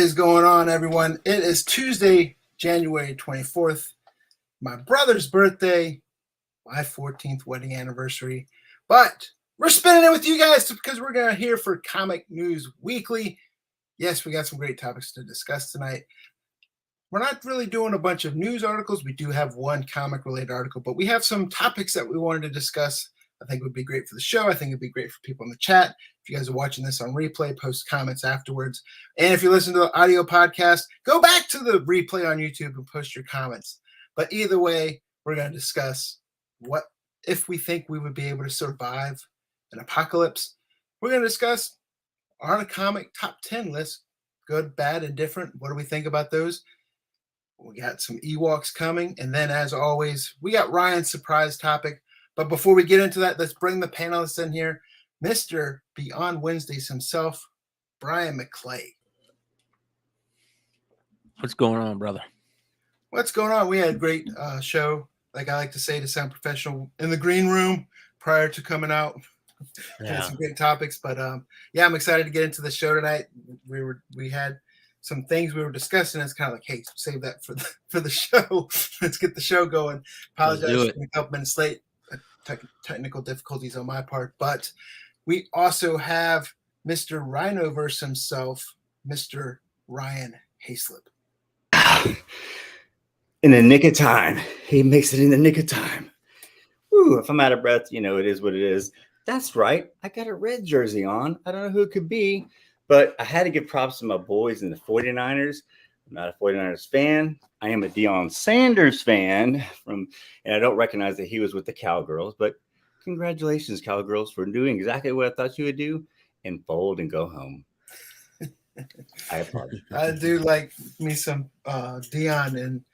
is going on, everyone? It is Tuesday, January 24th, my brother's birthday, my 14th wedding anniversary. But we're spending it with you guys because we're going to hear for Comic News Weekly. Yes, we got some great topics to discuss tonight. We're not really doing a bunch of news articles. We do have one comic-related article, but we have some topics that we wanted to discuss. I think would be great for the show. I think it'd be great for people in the chat. If you guys are watching this on replay, post comments afterwards. And if you listen to the audio podcast, go back to the replay on YouTube and post your comments. But either way, we're going to discuss what if we think we would be able to survive an apocalypse. We're going to discuss our comic top 10 list, good, bad, and different. What do we think about those? We got some Ewoks coming. And then, as always, we got Ryan's surprise topic. But before we get into that, let's bring the panelists in here. Mr. Beyond Wednesdays himself, Brian McClay. What's going on, brother? What's going on? We had a great show, like I like to say, to sound professional, in the green room prior to coming out. Yeah. Had some great topics, but yeah, I'm excited to get into the show tonight. We had some things we were discussing. It's kind of like, hey, save that for the show. Let's get the show going. Apologize for being a couple minutes late. Technical difficulties on my part, but we also have Mr. Rhinoverse himself, Mr. Ryan Hayslip. In the nick of time. He makes it in the nick of time. Woo, if I'm out of breath, it is what it is. That's right. I got a red jersey on. I don't know who it could be, but I had to give props to my boys in the 49ers. I'm not a 49ers fan. I am a Deion Sanders fan and I don't recognize that he was with the Cowgirls, but congratulations, Cowgirls, for doing exactly what I thought you would do and fold and go home. I apologize. I do like me some Deion, and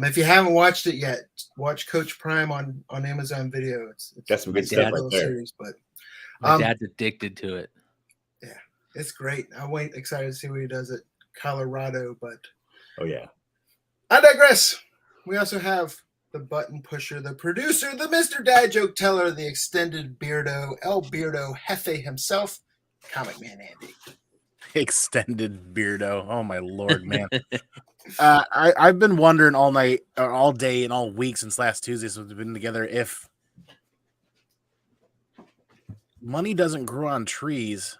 if you haven't watched it yet, watch Coach Prime on Amazon Video. That's some good stuff right there. Series, but my dad's addicted to it. Yeah, it's great. I'm excited to see what he does at Colorado, but oh yeah. I digress. We also have the button pusher, the producer, the Mr. Dad Joke Teller, the extended Beardo, El Beardo Jefe himself, Comic Man Andy. Extended Beardo. Oh my Lord, man. I've been wondering all night, or all day, and all week since last Tuesday, since we've been together, if money doesn't grow on trees,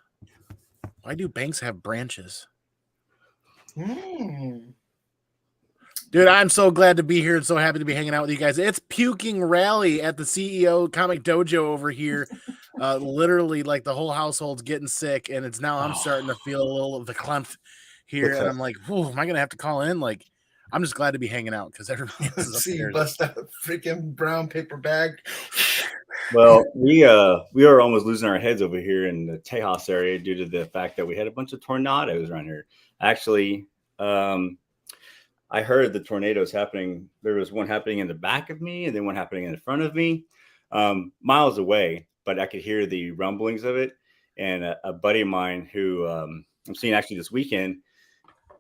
why do banks have branches? Dude, I'm so glad to be here and so happy to be hanging out with you guys. It's puking rally at the CEO Comic Dojo over here. Literally, like the whole household's getting sick, and it's now I'm starting to feel a little of the clump here, and I'm like, "Whoa, am I gonna have to call in?" Like, I'm just glad to be hanging out because everybody else is see you bust out a freaking brown paper bag. Well, we are almost losing our heads over here in the Tejas area due to the fact that we had a bunch of tornadoes around here. Actually, I heard the tornadoes happening. There was one happening in the back of me and then one happening in the front of me, miles away, but I could hear the rumblings of it. And a buddy of mine who I'm seeing actually this weekend,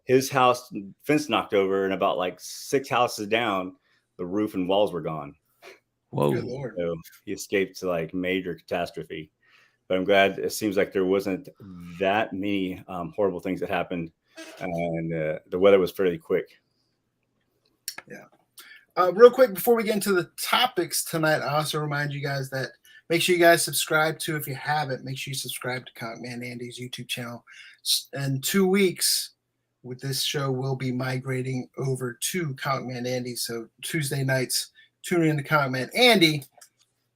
his house fence knocked over, and about like 6 houses down, the roof and walls were gone. Whoa. Good Lord. So he escaped to like major catastrophe. But I'm glad it seems like there wasn't that many horrible things that happened. And the weather was fairly quick. Yeah. Real quick, before we get into the topics tonight, I also remind you guys that make sure you guys subscribe to, if you haven't, make sure you subscribe to Comic Man Andy's YouTube channel. In 2 weeks, with this show, we'll be migrating over to Comic Man Andy. So Tuesday nights, tune in to Comic Man Andy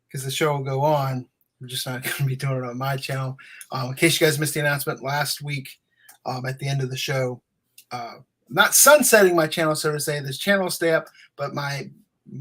because the show will go on. We're just not going to be doing it on my channel. In case you guys missed the announcement last week, at the end of the show, not sunsetting my channel, so to say. This channel will stay up, but my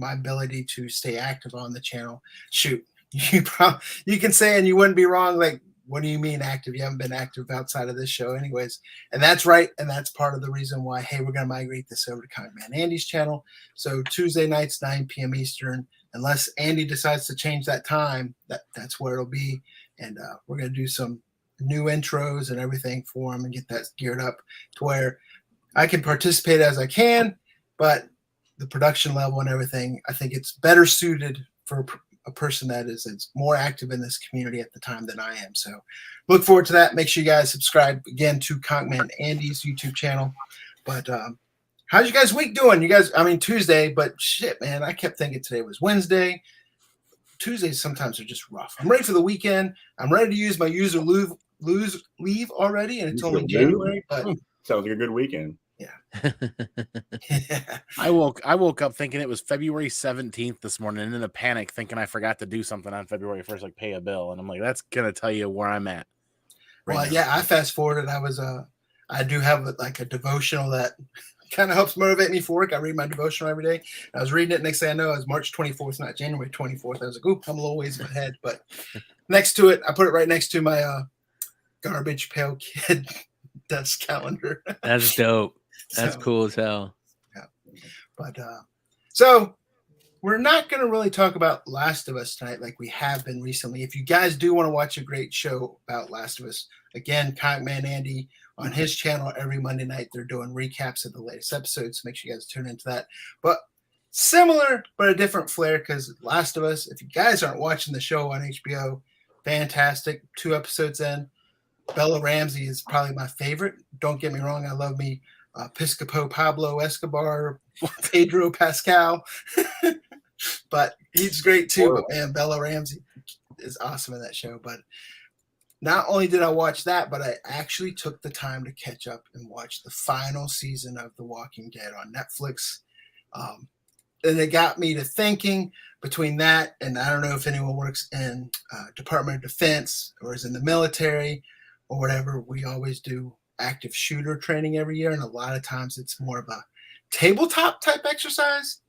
ability to stay active on the channel. Shoot, you can say, and you wouldn't be wrong. Like, what do you mean active? You haven't been active outside of this show, anyways. And that's right, and that's part of the reason why. Hey, we're gonna migrate this over to Comic Man Andy's channel. So Tuesday nights, 9 p.m. Eastern. Unless Andy decides to change that time, that's where it'll be. And we're gonna do some new intros and everything for him and get that geared up to where I can participate as I can, but the production level and everything, I think it's better suited for a person that is more active in this community at the time than I am. So look forward to that. Make sure you guys subscribe again to Conkman Andy's YouTube channel. But how's you guys' week doing? You guys, I mean, Tuesday, but shit, man, I kept thinking today was Wednesday. Tuesdays sometimes are just rough. I'm ready for the weekend. I'm ready to use my user leave already, and it's only January. But sounds like a good weekend. Yeah. I woke up thinking it was February 17th this morning, and in a panic thinking I forgot to do something on February 1st, like pay a bill. And I'm like, that's gonna tell you where I'm at. Well, yeah, I fast forwarded. I do have like a devotional that kind of helps motivate me for work. I read my devotional every day. I was reading it. Next thing I know, it was March 24th, not January 24th. I was like, oop, I'm a little ways ahead. But next to it, I put it right next to my Garbage Pail Kid desk calendar. That's dope. That's cool as hell. Yeah. But so we're not going to really talk about Last of Us tonight like we have been recently. If you guys do want to watch a great show about Last of Us, again, Conkman Andy on his channel every Monday night, they're doing recaps of the latest episodes. So make sure you guys tune into that. But similar, but a different flair, because Last of Us, if you guys aren't watching the show on HBO, fantastic. 2 episodes in. Bella Ramsey is probably my favorite. Don't get me wrong. I love me Piscopo Pablo Escobar, Pedro Pascal. But he's great too. But man, Bella Ramsey is awesome in that show. But not only did I watch that, but I actually took the time to catch up and watch the final season of The Walking Dead on Netflix. And it got me to thinking between that, and I don't know if anyone works in Department of Defense or is in the military or whatever. We always do active shooter training every year, and a lot of times it's more of a tabletop type exercise.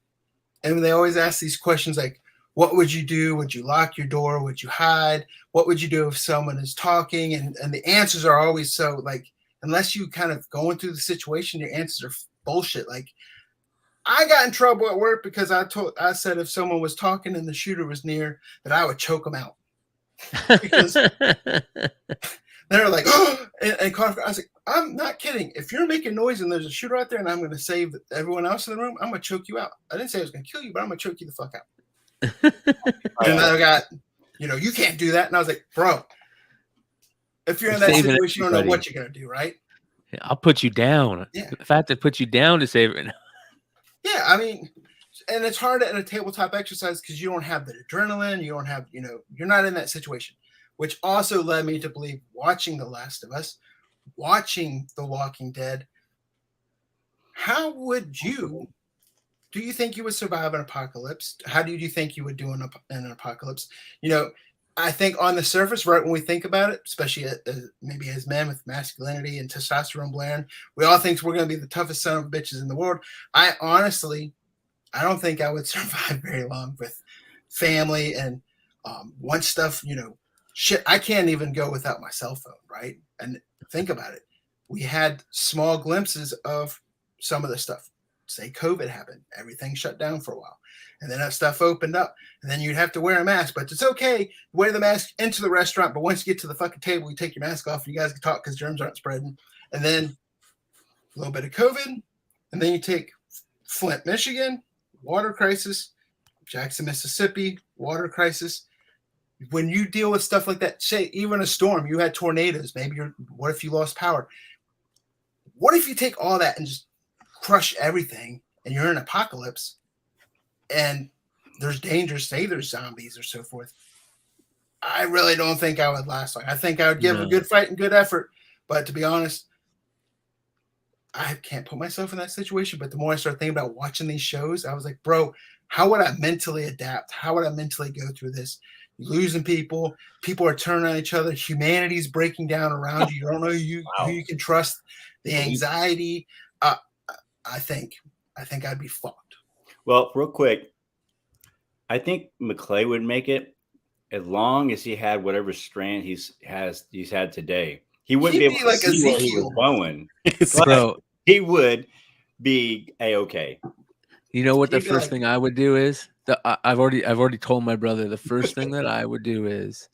And they always ask these questions like, what would you do? Would you lock your door? Would you hide? What would you do if someone is talking? And the answers are always so like, unless you kind of going through the situation, your answers are bullshit. Like, I got in trouble at work because I said if someone was talking and the shooter was near, that I would choke them out. Because they're like, oh, and I was like, I'm not kidding. If you're making noise and there's a shooter out there and I'm going to save everyone else in the room, I'm going to choke you out. I didn't say I was going to kill you, but I'm going to choke you the fuck out. And then I got, you can't do that. And I was like, bro, if you're in that situation, you don't know what you're going to do, right? Yeah, I'll put you down. Yeah. If I have to put you down to save it. Yeah, I mean, and it's hard in a tabletop exercise because you don't have the adrenaline. You don't have, you're not in that situation, which also led me to believe watching The Last of Us, watching The Walking Dead. How would do you think you would survive an apocalypse? How do you think you would do in an apocalypse? I think on the surface, right when we think about it, especially maybe as men with masculinity and testosterone blaring, we all think we're going to be the toughest son of bitches in the world. I don't think I would survive very long with family and once stuff, shit, I can't even go without my cell phone, right? And think about it. We had small glimpses of some of the stuff. Say COVID happened, everything shut down for a while. And then that stuff opened up. And then you'd have to wear a mask. But it's okay. Wear the mask into the restaurant. But once you get to the fucking table, you take your mask off and you guys can talk because germs aren't spreading. And then a little bit of COVID. And then you take Flint, Michigan, water crisis. Jackson, Mississippi, water crisis. When you deal with stuff like that, say even a storm, you had tornadoes. Maybe what if you lost power? What if you take all that and just crush everything and you're in an apocalypse? And there's dangers, say there's zombies or so forth. I really don't think I would last long. I think I would give a good fight and good effort. But to be honest, I can't put myself in that situation. But the more I start thinking about watching these shows, I was like, bro, how would I mentally adapt? How would I mentally go through this? You're losing people. People are turning on each other. Humanity's breaking down around you. You don't know who you can trust. The anxiety. I think I'd be fucked. Well, real quick, I think McClay would make it as long as he had whatever strand he's had today. He wouldn't be able to see where he was going. Bro, he would be a-okay. You know what the first thing I would do is? I've already told my brother the first thing that I would do is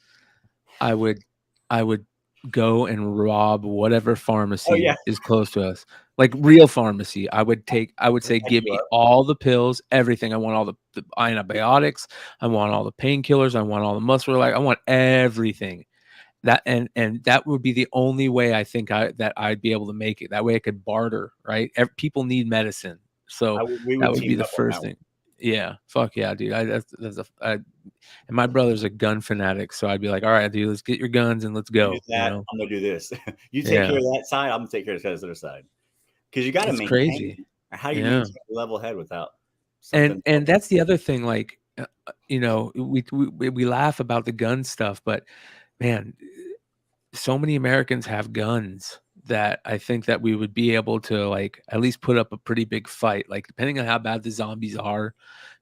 I would go and rob whatever pharmacy Oh, yeah. is close to us, like real pharmacy. I would say, Back give you me up. all the pills, everything. I want all the antibiotics. I want all the painkillers. I want all the muscle relax. I want everything. That and that would be the only way I think that I'd be able to make it. That way I could barter, right? People need medicine, so We that would would be team the up on that first one. thing. Yeah, fuck yeah, dude. And my brother's a gun fanatic, so I'd be like, all right, dude, let's get your guns and let's You go. do that, I'm gonna do this. You take Yeah, care of that side, I'm gonna take care of this other side. Because you got to it's maintain. crazy. How do you Yeah, maintain a level head without something? and that's the other thing. Like, we laugh about the gun stuff, but man, so many Americans have guns that I think that we would be able to like at least put up a pretty big fight. Like depending on how bad the zombies are,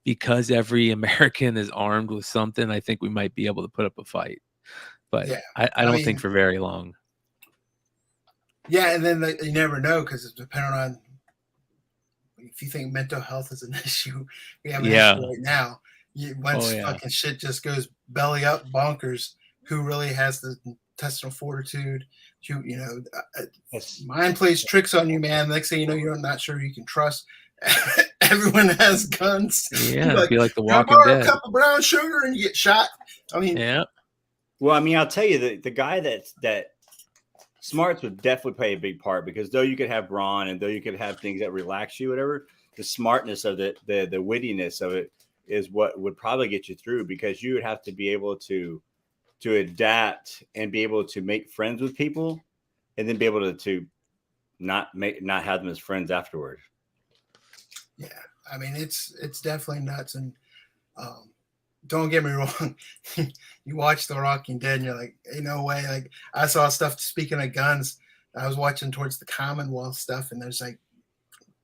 because every American is armed with something, I think we might be able to put up a fight. But Yeah, I don't think for very long. Yeah, and then you never know because it's depending on if you think mental health is an issue. We have an issue right now. Once fucking shit just goes belly up bonkers, who really has the intestinal fortitude? Mind plays tricks on you, man. Next thing you know, you're not sure you can trust. Everyone has guns. Yeah, Like, be like The can I Walking borrow a Dead. cup of brown sugar and you get shot? I mean, Yeah. Well, I mean, I'll tell you the guy that smarts would definitely play a big part because though you could have brawn and though you could have things that relax you, whatever, the smartness of it, the wittiness of it is what would probably get you through because you would have to be able to adapt and be able to make friends with people and then be able to not have them as friends afterward. Yeah, I mean it's definitely nuts, and don't get me wrong. You watch The Walking Dead, and you're like, ain't no way. Like I saw stuff. Speaking of guns, I was watching towards the Commonwealth stuff, and there's like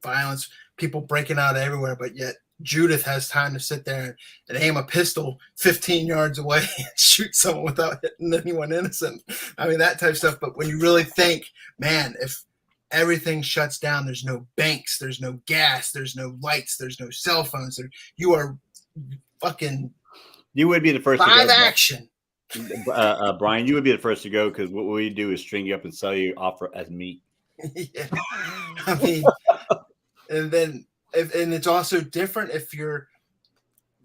violence, people breaking out everywhere, but yet Judith has time to sit there and aim a pistol 15 yards away and shoot someone without hitting anyone innocent. I mean, that type of stuff. But when you really think, man, if everything shuts down, there's no banks, there's no gas, there's no lights, there's no cell phones, you are fucking you would be the first to go, action. Brian, you would be the first to go because what we do is string you up and sell you off as meat. Yeah. I mean, and then and it's also different if you're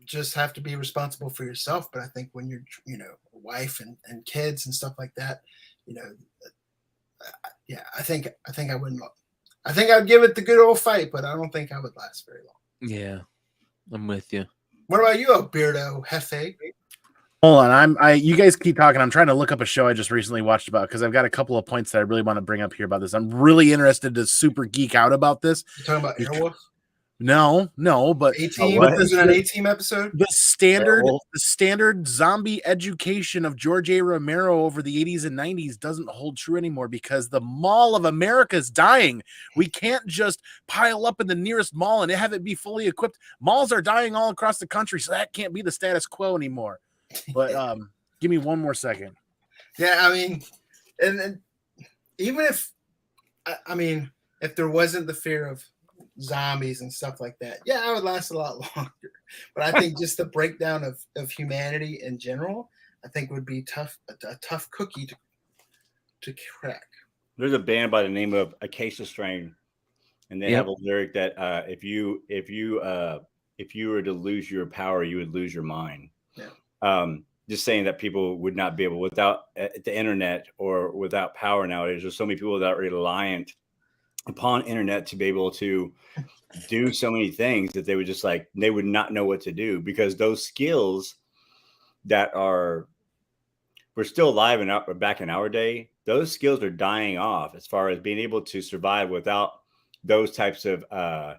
just have to be responsible for yourself. But I think when you're, a wife and kids and stuff like that, yeah, I think I wouldn't. I think I'd give it the good old fight, but I don't think I would last very long. Yeah, I'm with you. What about you, Beardo Hefe? Hold on, you guys keep talking. I'm trying to look up a show I just recently watched about because I've got a couple of points that I really want to bring up here about this. I'm really interested to super geek out about this. You talking about Airwolf? No, but A-Team? Is it an A-Team episode? The standard zombie education of George A. Romero over the 80s and 90s doesn't hold true anymore because the Mall of America is dying. We can't just pile up in the nearest mall and have it be fully equipped. Malls are dying all across the country, so that can't be the status quo anymore. But give me one more second. Yeah, I mean, and even if, if there wasn't the fear of zombies and stuff like that, yeah, I would last a lot longer. But I think just the breakdown of humanity in general, I think would be a tough cookie to crack. There's a band by the name of Acacia Strain, and they have a lyric that if you were to lose your power, you would lose your mind. Yeah. Just saying that people would not be able without the internet or without power nowadays. There's so many people that are reliant upon internet to be able to do so many things that they would just they would not know what to do because those skills that we're still alive and back in our day, those skills are dying off as far as being able to survive without those types of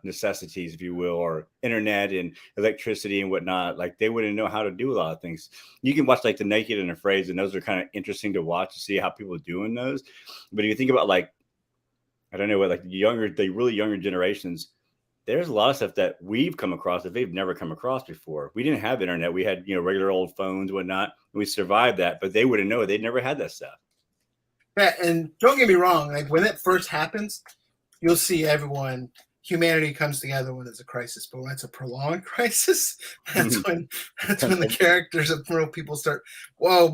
necessities, if you will, or internet and electricity and whatnot. Like they wouldn't know how to do a lot of things. You can watch The Naked and Afraid, and those are kind of interesting to watch to see how people are doing those. But if you think about I don't know what the really younger generations, there's a lot of stuff that we've come across that they've never come across before. We didn't have internet. We had, regular old phones, whatnot, and we survived that, but they wouldn't know it. They'd never had that stuff. Yeah, and don't get me wrong, when it first happens, you'll see everyone humanity comes together when there's a crisis, but when it's a prolonged crisis, that's Mhm. when the characters of real people start. Whoa,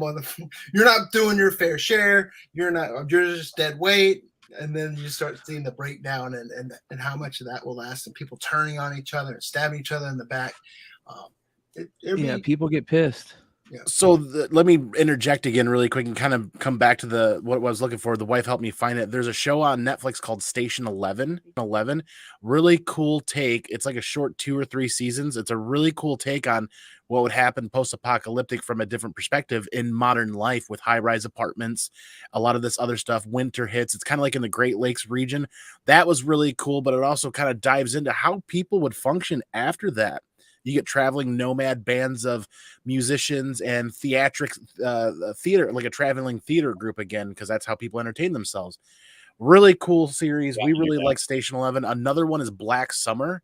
you're not doing your fair share. You're just dead weight. And then you start seeing the breakdown and how much of that will last, and people turning on each other and stabbing each other in the back. People get pissed. Yeah. So let me interject again really quick and kind of come back to what I was looking for. The wife helped me find it. There's a show on Netflix called Station 11. Really cool take. It's like a short 2 or 3 seasons. It's a really cool take on what would happen post-apocalyptic from a different perspective in modern life with high-rise apartments, a lot of this other stuff. Winter hits. It's kind of like in the Great Lakes region. That was really cool, but it also kind of dives into how people would function after that. You get traveling nomad bands of musicians and theatrics, theater, like a traveling theater group again, because that's how people entertain themselves. Really cool series. We really like Station 11. Another one is Black Summer.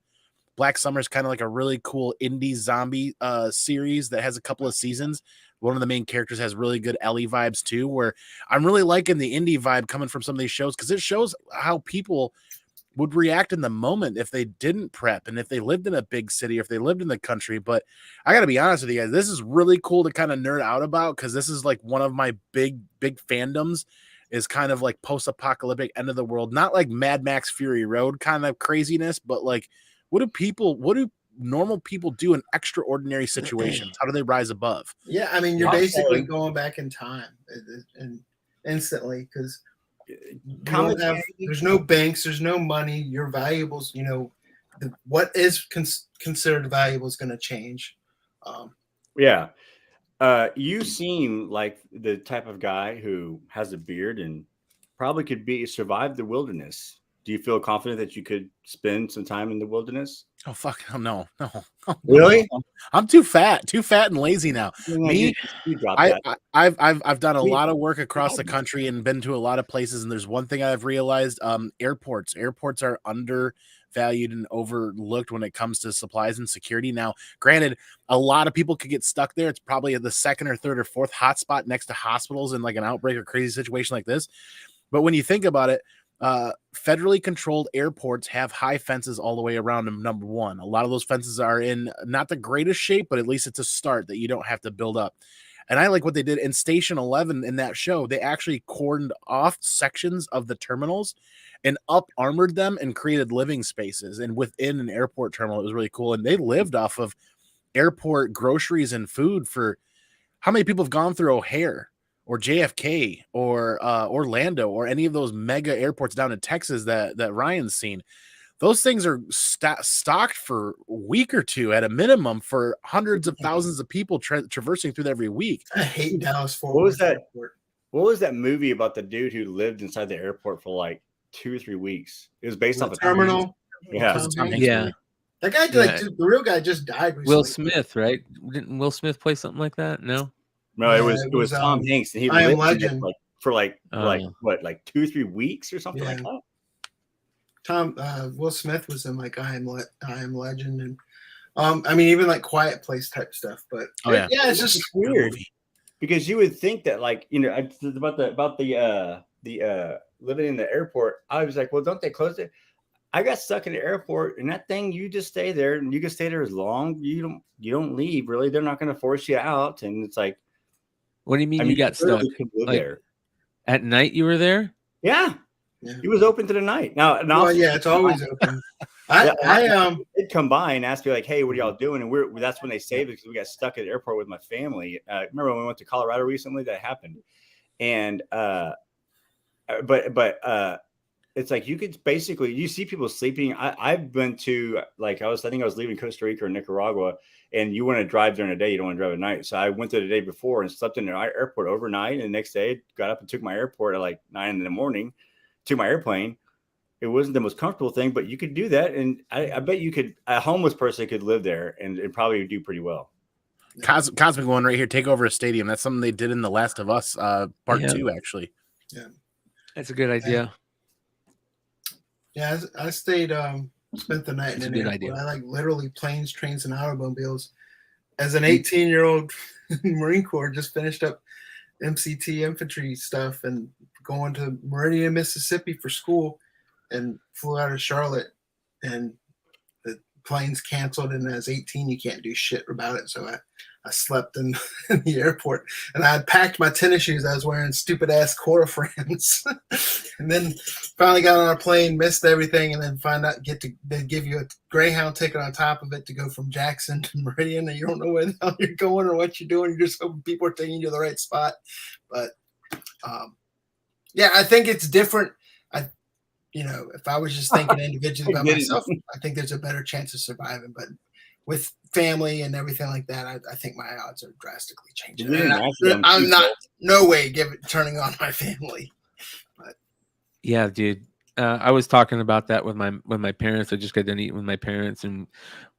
Black Summer is kind of like a really cool indie zombie series that has a couple of seasons. One of the main characters has really good Ellie vibes too, where I'm really liking the indie vibe coming from some of these shows because it shows how people would react in the moment if they didn't prep and if they lived in a big city or if they lived in the country. But I got to be honest with you guys, this is really cool to kind of nerd out about because this is like one of my big fandoms is kind of like post-apocalyptic end of the world, not like Mad Max Fury Road kind of craziness, but like what do normal people do in extraordinary situations? How do they rise above? Yeah, I mean, you're basically going back in time and instantly because there's no banks, there's no money. Your valuables, what is considered valuable is going to change. Yeah. You seem like the type of guy who has a beard and probably could survive the wilderness. Do you feel confident that you could spend some time in the wilderness? Oh fuck! Oh, no. Really? No. I'm too fat and lazy now. You dropped that. I've done a lot of work across the country and been to a lot of places. And there's one thing I've realized: airports are undervalued and overlooked when it comes to supplies and security. Now, granted, a lot of people could get stuck there. It's probably the second or third or fourth hotspot next to hospitals in like an outbreak or crazy situation like this. But when you think about it, federally controlled airports have high fences all the way around them. Number one, a lot of those fences are in not the greatest shape, but at least it's a start that you don't have to build up. And I like what they did in Station 11 in that show. They actually cordoned off sections of the terminals and up armored them and created living spaces. And within an airport terminal, it was really cool. And they lived off of airport groceries and food for how many people have gone through O'Hare or JFK or Orlando or any of those mega airports down in Texas that Ryan's seen. Those things are stocked for a week or two at a minimum for hundreds of thousands of people traversing through there every week. I hate Dallas Fort What Worth was that? Airport. What was that movie about the dude who lived inside the airport for like 2 or 3 weeks? It was based off a terminal. Yeah. Yeah. That guy, the real guy, just died recently. Will Smith, right? Didn't Will Smith play something like that? No. No, it was Tom Hanks, and he I Am lived Legend for 2 or 3 weeks or something like that. Will Smith was in like I Am Legend, and I mean even like Quiet Place type stuff. But it's just weird because you would think that about the living in the airport. I was like, well, don't they close it? I got stuck in the airport, and that thing, you just stay there, and you can stay there as long. You don't leave. Really, they're not going to force you out, and it's like. What do you mean you got stuck? Like, there. At night you were there? Yeah. He was open to the night. Now it's always open. They'd come by and ask me like, "Hey, what are y'all doing?" And that's when they saved it because we got stuck at the airport with my family. Remember when we went to Colorado recently? That happened, and it's like you could basically you see people sleeping. I've been to I think I was leaving Costa Rica or Nicaragua, and you want to drive during the day, you don't want to drive at night. So I went there the day before and slept in the airport overnight, and the next day got up and took my airport at like 9 in the morning to my airplane. It wasn't the most comfortable thing, but you could do that, and I bet you could. A homeless person could live there and probably do pretty well. Cosmic One right here, take over a stadium. That's something they did in The Last of Us Part 2, actually. Yeah, that's a good idea. Yeah, I stayed, spent the night in an airport. I like literally planes, trains, and automobiles. As an 18-year-old Marine Corps, just finished up MCT infantry stuff and going to Meridian, Mississippi for school, and flew out of Charlotte and the plane's canceled, and as 18 you can't do shit about it. So I slept in, in the airport, and I had packed my tennis shoes. I was wearing stupid ass Cora frames, and then finally got on a plane, missed everything, and then they give you a Greyhound ticket on top of it to go from Jackson to Meridian, and you don't know where the hell you're going or what you're doing. You're just hoping people are taking you to the right spot. But yeah, I think it's different. If I was just thinking individually about myself, I think there's a better chance of surviving. But with family and everything like that, I think my odds are drastically changing. I'm not no way turning on my family. But yeah, dude. I was talking about that with my parents. I just got done eating with my parents, and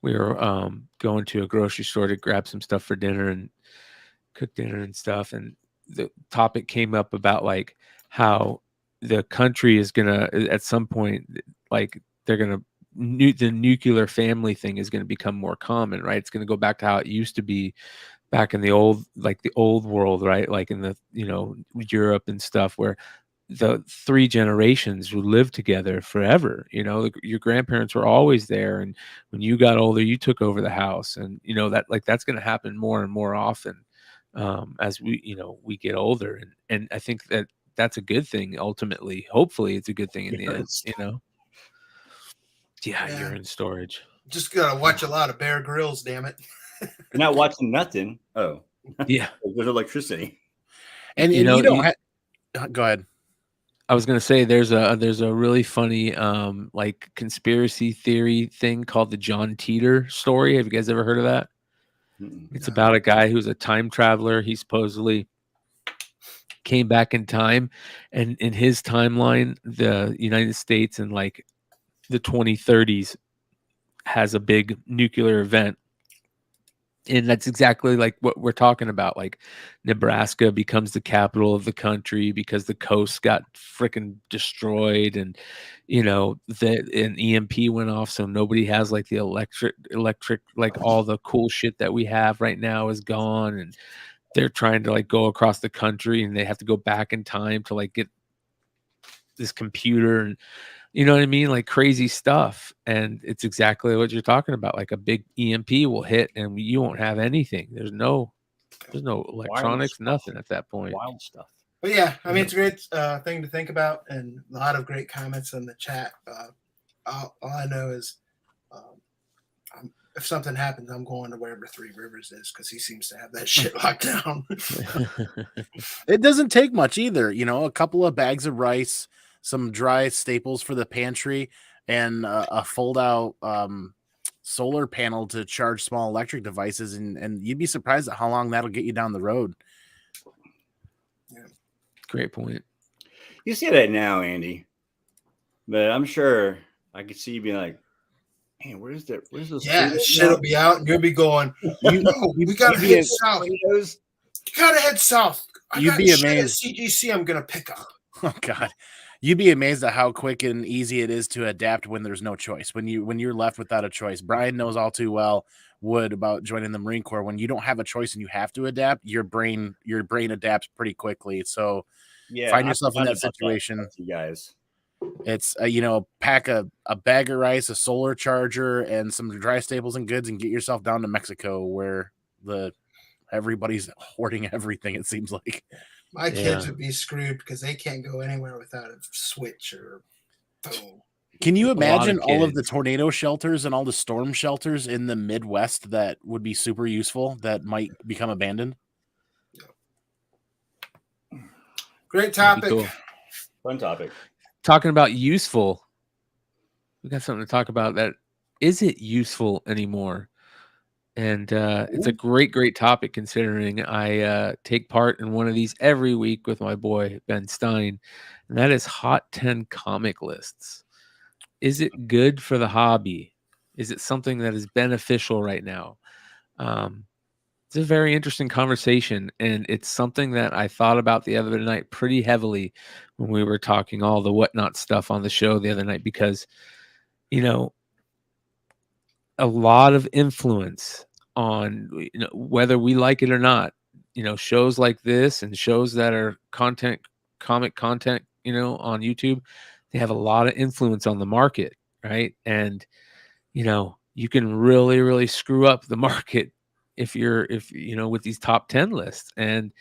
we were going to a grocery store to grab some stuff for dinner and cook dinner and stuff. And the topic came up about like how the country is gonna at some point, like they're gonna the nuclear family thing is going to become more common, right? It's going to go back to how it used to be back in the old world, right? Like in the Europe and stuff, where the 3 generations would live together forever. Your grandparents were always there, and when you got older, you took over the house, and that's going to happen more and more often as we get older, and I think that's a good thing ultimately. Hopefully it's a good thing in the end. Yeah, you're in storage. Just gotta watch a lot of Bear Grylls, damn it. You're not watching nothing. Oh, yeah. There's electricity, and you don't have. Go ahead. I was gonna say there's a really funny like conspiracy theory thing called the John Teeter story. Have you guys ever heard of that? It's about a guy who's a time traveler. He supposedly came back in time, and in his timeline, the United States in like the 2030s has a big nuclear event. And that's exactly like what we're talking about. Like Nebraska becomes the capital of the country because the coast got freaking destroyed, and an EMP went off, so nobody has like the electric, like all the cool shit that we have right now is gone, and they're trying to like go across the country, and they have to go back in time to like get this computer, and you know what I mean? Like crazy stuff. And it's exactly what you're talking about. Like a big EMP will hit and you won't have anything. There's no electronics, nothing at that point. Wild stuff. But yeah, I mean, it's a great thing to think about, and a lot of great comments in the chat. All I know is if something happens, I'm going to wherever Three Rivers is, because he seems to have that shit locked down. It doesn't take much either. A couple of bags of rice, some dry staples for the pantry, and a fold-out solar panel to charge small electric devices, and you'd be surprised at how long that'll get you down the road. Yeah. Great point. You see that now, Andy, but I'm sure I could see you being like, "Man, where's the yeah, shit'll be out, and you'll be going, we gotta head south. You gotta head south. You'd be amazed. CGC, I'm gonna pick up. Oh God, you'd be amazed at how quick and easy it is to adapt when there's no choice. When you're left without a choice. Brian knows all too well about joining the Marine Corps. When you don't have a choice and you have to adapt, your brain adapts pretty quickly. So find yourself in that situation. You guys. It's pack a bag of rice, a solar charger, and some dry staples and goods, and get yourself down to Mexico, where everybody's hoarding everything. It seems like my kids would be screwed because they can't go anywhere without a switch or phone. Can you imagine all of the tornado shelters and all the storm shelters in the Midwest that would be super useful that might become abandoned? Great topic. Cool. Fun topic. Talking about useful, we got something to talk about. That is it useful anymore? And it's a great topic, considering I take part in one of these every week with my boy Ben Stein, and that is Hot 10 comic lists. Is it good for the hobby? Is it something that is beneficial right now? It's a very interesting conversation, and it's something that I thought about the other night pretty heavily when we were talking all the whatnot stuff on the show the other night, because, a lot of influence on whether we like it or not, shows like this and shows that are comic content, on YouTube, they have a lot of influence on the market. right? And you can really, really screw up the market if with these top 10 lists. And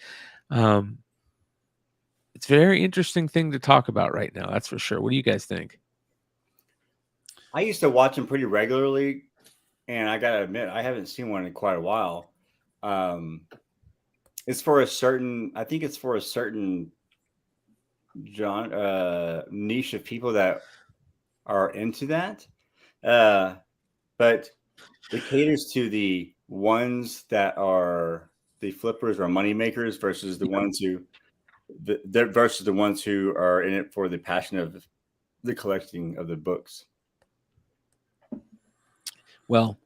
it's a very interesting thing to talk about right now. That's for sure. What do you guys think? I used to watch them pretty regularly, and I gotta admit, I haven't seen one in quite a while. It's for a certain, I think it's for a certain niche of people that are into that. But it caters to the ones that are the flippers or money makers versus the ones who versus the ones who are in it for the passion of the collecting of the books. Well,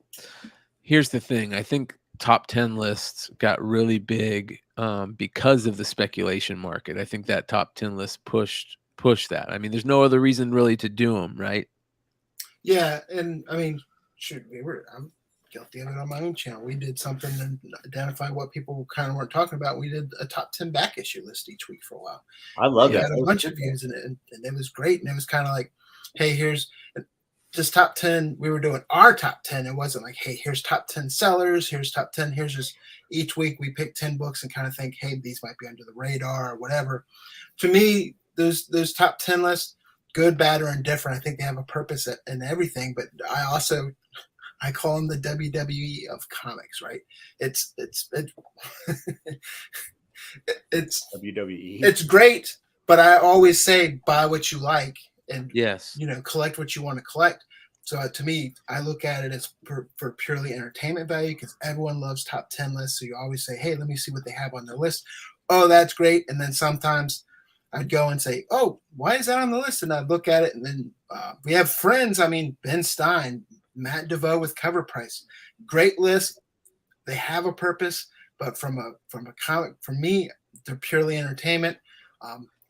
here's the thing. I think top 10 lists got really big because of the speculation market. I think that top 10 list pushed that. I mean, there's no other reason really to do them, right? Yeah, and I mean, shoot, I'm guilty of it on my own channel. We did something to identify what people kind of weren't talking about. We did a top 10 back issue list each week for a while. I love that. Had a bunch of views in it, and it was great. And it was kind of like, hey, here's just top 10. We were doing our top 10. It wasn't like, hey, here's top 10 sellers. Here's top 10. Here's just each week we pick 10 books and kind of think, hey, these might be under the radar or whatever. To me, those top 10 lists, good, bad, or indifferent, I think they have a purpose in everything. But I call them the WWE of comics, right? It's WWE. It's great, but I always say buy what you like and yes, collect what you want to collect. So to me, I look at it as for purely entertainment value because everyone loves top 10 lists. So you always say, hey, let me see what they have on their list. Oh, that's great. And then sometimes I'd go and say, oh, why is that on the list? And I'd look at it, and then we have friends. I mean, Ben Stein, Matt DeVoe with Cover Price, great list. They have a purpose, but from a comic, for me, they're purely entertainment.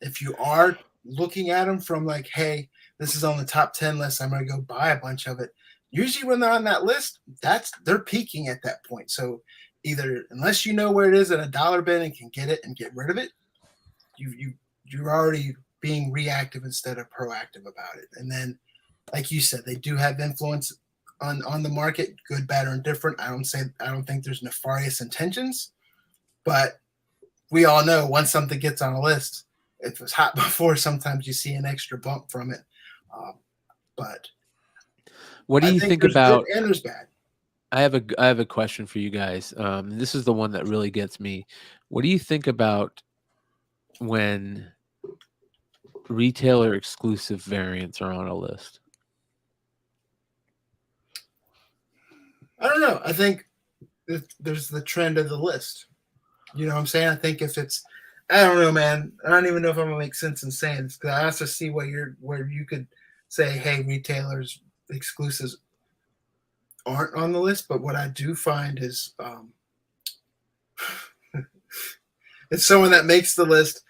If you are looking at them from like, hey, this is on the top 10 list, I'm going to go buy a bunch of it. Usually when they're on that list, they're peaking at that point. So either unless you know where it is at a dollar bin and can get it and get rid of it, you're already being reactive instead of proactive about it. And then, like you said, they do have influence on the market, good, bad, or indifferent. I don't think there's nefarious intentions, but we all know once something gets on a list, if it was hot before, sometimes you see an extra bump from it. But what do you think about? Good and there's bad. I have a question for you guys. This is the one that really gets me. What do you think about when retailer exclusive variants are on a list? I don't know. I think there's the trend of the list. You know what I'm saying? I think if it's, I don't know, man. I don't even know if I'm gonna make sense in saying this because I also see where you could say, hey, retailers exclusives aren't on the list, but what I do find is it's someone that makes the list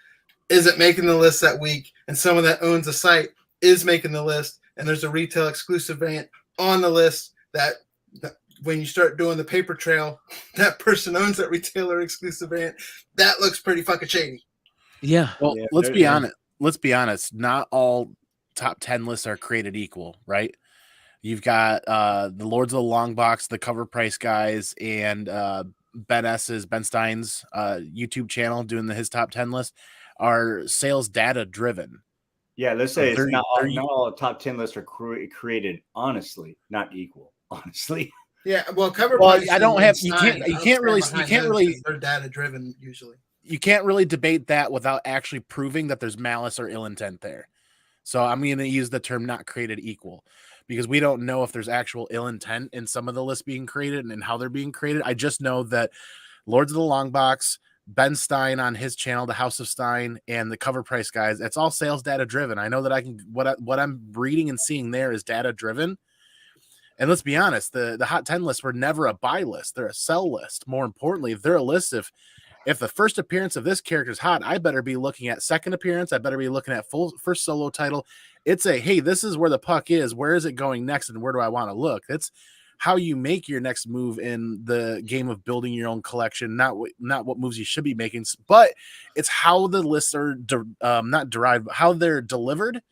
isn't making the list that week, and someone that owns a site is making the list, and there's a retail exclusive variant on the list that when you start doing the paper trail, that person owns that retailer exclusive variant. That looks pretty fucking shady. Yeah. Well, let's be honest. Let's be honest. Not all top 10 lists are created equal, right? You've got the Lords of the Long Box, the Cover Price guys, and Ben Stein's YouTube channel doing his top 10 list are sales data driven. Yeah, let's say it's not all top 10 lists are created honestly, not equal. Honestly. Yeah, well, Cover Price. I don't have. You can't really. They're data driven usually. You can't really debate that without actually proving that there's malice or ill intent there. So I'm going to use the term "not created equal" because we don't know if there's actual ill intent in some of the lists being created and how they're being created. I just know that Lords of the Long Box, Ben Stein on his channel, The House of Stein, and the Cover Price guys, it's all sales data driven. I know that I can what I'm reading and seeing there is data driven. And let's be honest, the Hot 10 lists were never a buy list. They're a sell list. More importantly, they're a list if the first appearance of this character is hot, I better be looking at second appearance. I better be looking at first solo title. It's hey, this is where the puck is. Where is it going next? And where do I want to look? That's how you make your next move in the game of building your own collection. Not what moves you should be making, but it's how the lists are not derived, how they're delivered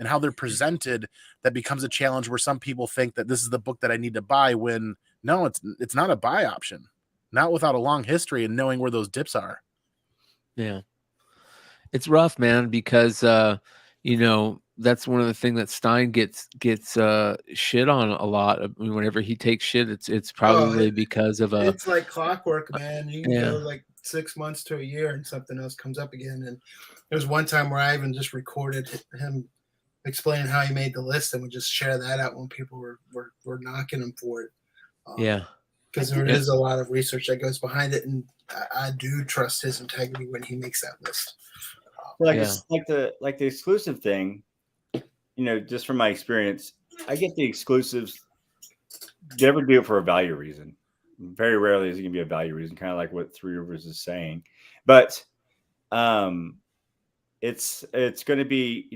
and how they're presented that becomes a challenge where some people think that this is the book that I need to buy, when no, it's not a buy option, not without a long history and knowing where those dips are. Yeah. It's rough, man, because that's one of the things that Stein gets shit on a lot. I mean, whenever he takes shit, it's probably because of it's like clockwork, man. You can go yeah. like 6 months to a year and something else comes up again. And there's one time where I even just recorded him explaining how he made the list, and we just share that out when people were knocking him for it. Yeah. Because there is a lot of research that goes behind it, and I do trust his integrity when he makes that list. Like the exclusive thing, just from my experience, I get the exclusives. Never do it for a value reason. Very rarely is it going to be a value reason, kind of like what Three Rivers is saying. But it's going to be,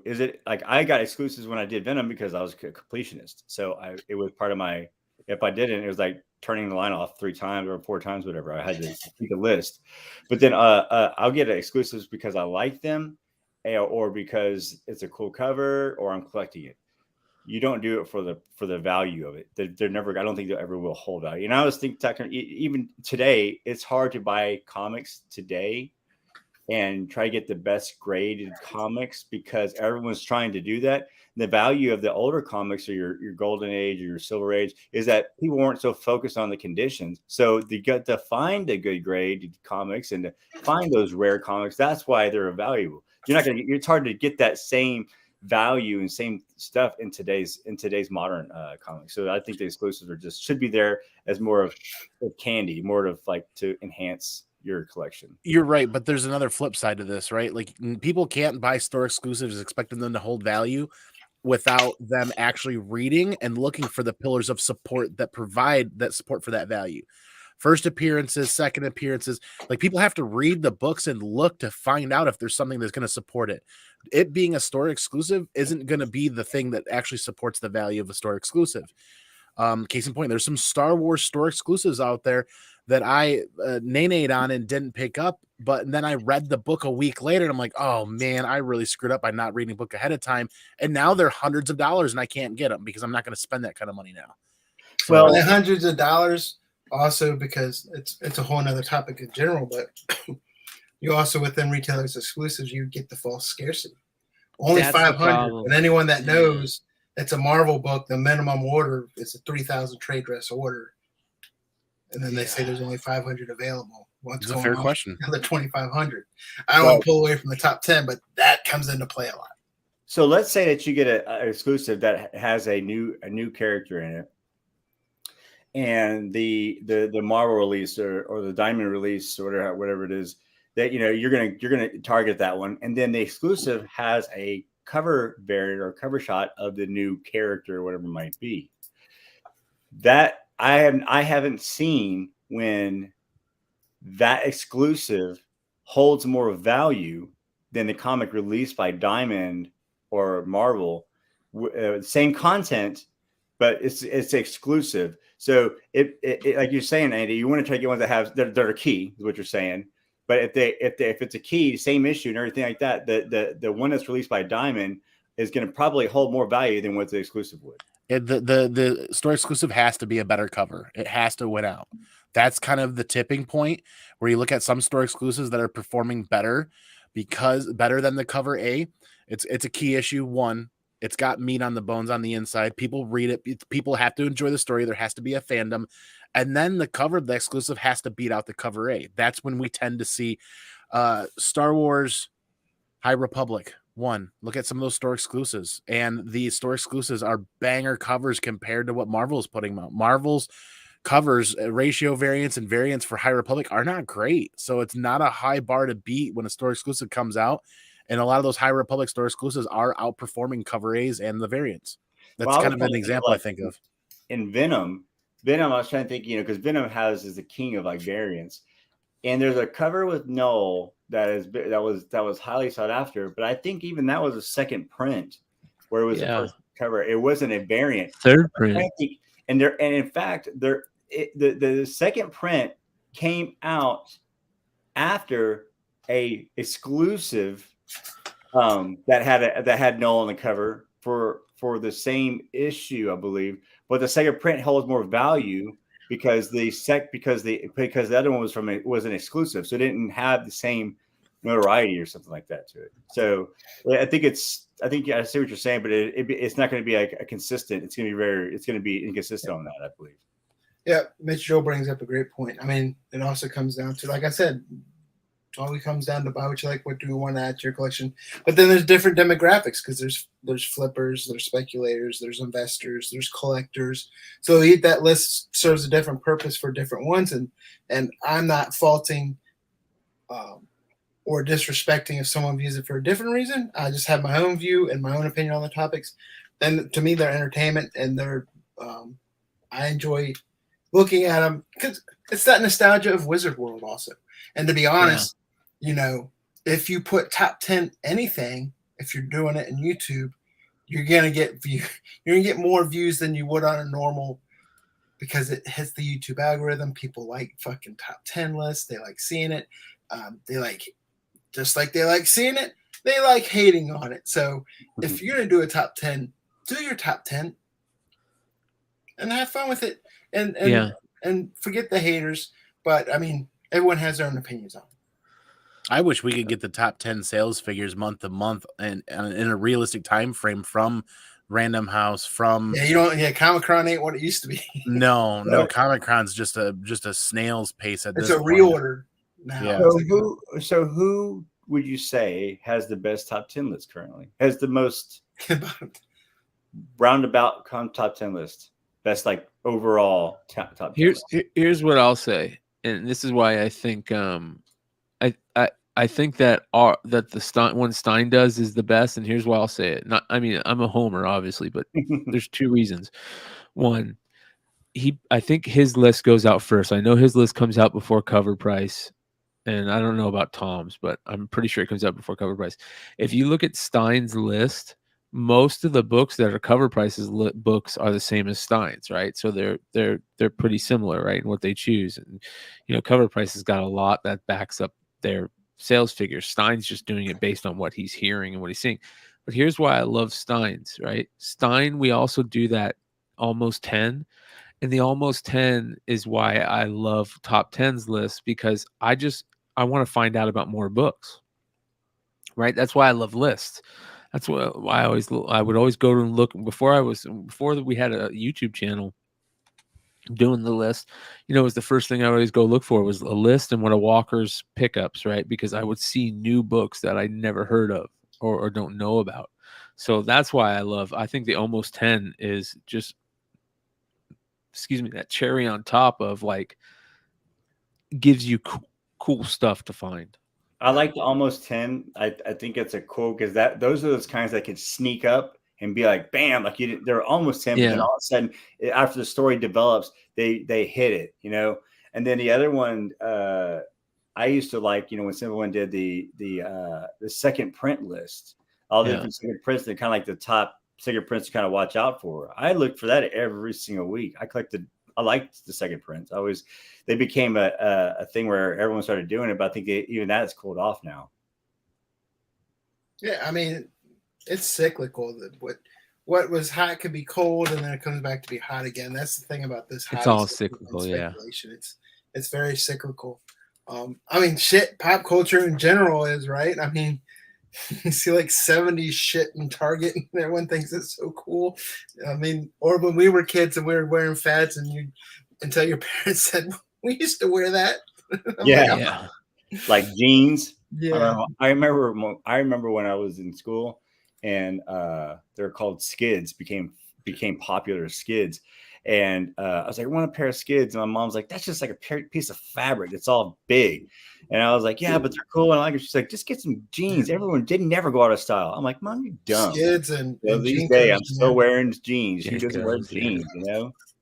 is it like I got exclusives when I did Venom because I was a completionist. So it was part of my, if I didn't, it was like turning the line off 3 times or 4 times, whatever. I had to keep a list. But then I'll get exclusives because I like them, or because it's a cool cover, or I'm collecting it. You don't do it for the value of it. They're never. I don't think they ever will hold value. And I was thinking, even today, it's hard to buy comics today and try to get the best graded comics because everyone's trying to do that. And the value of the older comics, or your golden age or your silver age, is that people weren't so focused on the conditions. So they got to find a good graded comics and to find those rare comics. That's why they're valuable. You're not going to. It's hard to get that same value and same stuff in today's modern comics. So I think the exclusives should be there as more of candy, more of like to enhance your collection. You're right, but there's another flip side to this, right? Like, people can't buy store exclusives expecting them to hold value without them actually reading and looking for the pillars of support that provide that support for that value. First appearances, second appearances, like, people have to read the books and look to find out if there's something that's going to support it. It being a store exclusive isn't going to be the thing that actually supports the value of a store exclusive. Case in point, there's some Star Wars store exclusives out there that I nay-nayed on and didn't pick up, but then I read the book a week later and I'm like, oh man, I really screwed up by not reading a book ahead of time. And now they're hundreds of dollars and I can't get them because I'm not going to spend that kind of money now. So, well, they're hundreds of dollars also because it's a whole nother topic in general, but you also, within retailers exclusives, you get the false scarcity. Only 500. And anyone that knows it's a Marvel book, the minimum order is a 3,000 trade dress order. And then they say there's only 500 available. It's a fair question. The 2,500. I don't want to pull away from the top 10, but that comes into play a lot. So let's say that you get an exclusive that has a new character in it, and the Marvel release or the Diamond release or whatever it is, that you're gonna target that one, and then the exclusive has a cover variant or cover shot of the new character or whatever it might be. That I haven't seen when that exclusive holds more value than the comic released by Diamond or Marvel. Same content, but it's exclusive. So it like you're saying, Andy, you want to try to get ones that are key, is what you're saying. But if it's a key, same issue and everything like that, the one that's released by Diamond is going to probably hold more value than what the exclusive would. The store exclusive has to be a better cover. It has to win out. That's kind of the tipping point where you look at some store exclusives that are performing better than the cover A. It's a key issue. One, it's got meat on the bones on the inside. People read it. People have to enjoy the story. There has to be a fandom. And then the cover, the exclusive, has to beat out the cover A. That's when we tend to see Star Wars High Republic. One, look at some of those store exclusives, and the store exclusives are banger covers compared to what Marvel is putting out. Marvel's covers, ratio variants and variants for High Republic are not great. So it's not a high bar to beat when a store exclusive comes out. And a lot of those High Republic store exclusives are outperforming cover A's and the variants. That's kind of an example I think of. In Venom, I was trying to think, because Venom is the king of like variants. And there's a cover with Null that was highly sought after, but I think even that was a second print where it was the first cover. It wasn't a variant. Third print. And in fact, the second print came out after a exclusive that had Noel on the cover for the same issue, I believe. But the second print holds more value because the other one was an exclusive, so it didn't have the same notoriety or something like that to it. So I think I see what you're saying, but it's not going to be like a consistent. It's going to be inconsistent on that, I believe. Yeah, Mitch Joe brings up a great point. I mean, it also comes down to, like I said, it always comes down to buy what you like, what do you want to add to your collection. But then there's different demographics because there's flippers, there's speculators, there's investors, there's collectors. So that list serves a different purpose for different ones, and I'm not faulting or disrespecting if someone views it for a different reason. I just have my own view and my own opinion on the topics. And to me, they're entertainment, and I enjoy looking at them because it's that nostalgia of Wizard World also. And to be honest, if you put top 10 anything, if you're doing it in YouTube, you're gonna get more views than you would on a normal, because it hits the YouTube algorithm. People like fucking top 10 lists. They like seeing it. They like, just like they like seeing it, they like hating on it. So if you're gonna do a top 10, do your top 10 and have fun with it. And forget the haters. But I mean, everyone has their own opinions on it. I wish we could get the top 10 sales figures month to month and in a realistic time frame from Random House. From Comic-Con ain't what it used to be. No, Comic-Con's just a snail's pace at this point. It's a reorder now. Yeah. So who would you say has the best top 10 list currently? Has the most roundabout top 10 list? Best like overall top 10 list. Here's what I'll say, and this is why I think I think that the one Stein does is the best, and here's why I'll say it. I'm a homer, obviously, but there's two reasons. One, I think his list goes out first. I know his list comes out before cover price, and I don't know about Tom's, but I'm pretty sure it comes out before cover price. If you look at Stein's list, most of the books that are cover prices books are the same as Stein's, right? So they're pretty similar, right, in what they choose. And cover price has got a lot that backs up their sales figures. Stein's just doing it based on what he's hearing and what he's seeing. But here's why I love Stein's, right? Stein, we also do that almost 10. And the almost 10 is why I love top 10s lists, because I want to find out about more books, right? That's why I love lists. That's why I would always go and look before we had a YouTube channel doing the list. It was the first thing I always go look for was a list and what a Walker's pickups, right? Because I would see new books that I never heard of or don't know about. So that's why I think the almost 10 is just, that cherry on top of like gives you cool stuff to find. I like the almost 10. I think it's a cool, because those are those kinds that can sneak up and be like, bam, like they're almost 10, but then all of a sudden, after the story develops, they hit it, And then the other one, I used to like, when someone did the second print list, all the different second prints, they're kind of like the top second prints to kind of watch out for. I looked for that every single week. I liked the second prints. They became a thing where everyone started doing it, but I think even that is cooled off now. Yeah, I mean, it's cyclical. What was hot could be cold, and then it comes back to be hot again. That's the thing about this. It's all cyclical, yeah. It's very cyclical. I mean, pop culture in general is, right. I mean, you see like 70s shit in Target, and everyone thinks it's so cool. I mean, or when we were kids and we were wearing fads, and until your parents said, we used to wear that. Like jeans. Yeah. I remember when I was in school, and they're called skids, became popular as skids. And I was like, I want a pair of skids. And my mom's like, that's just like a piece of fabric. It's all big. And I was like, yeah, but they're cool. And I like it. She's like, just get some jeans. Everyone didn't never go out of style. I'm like, Mom, you dumb. Skids and these days, I'm still wearing jeans. She doesn't wear jeans,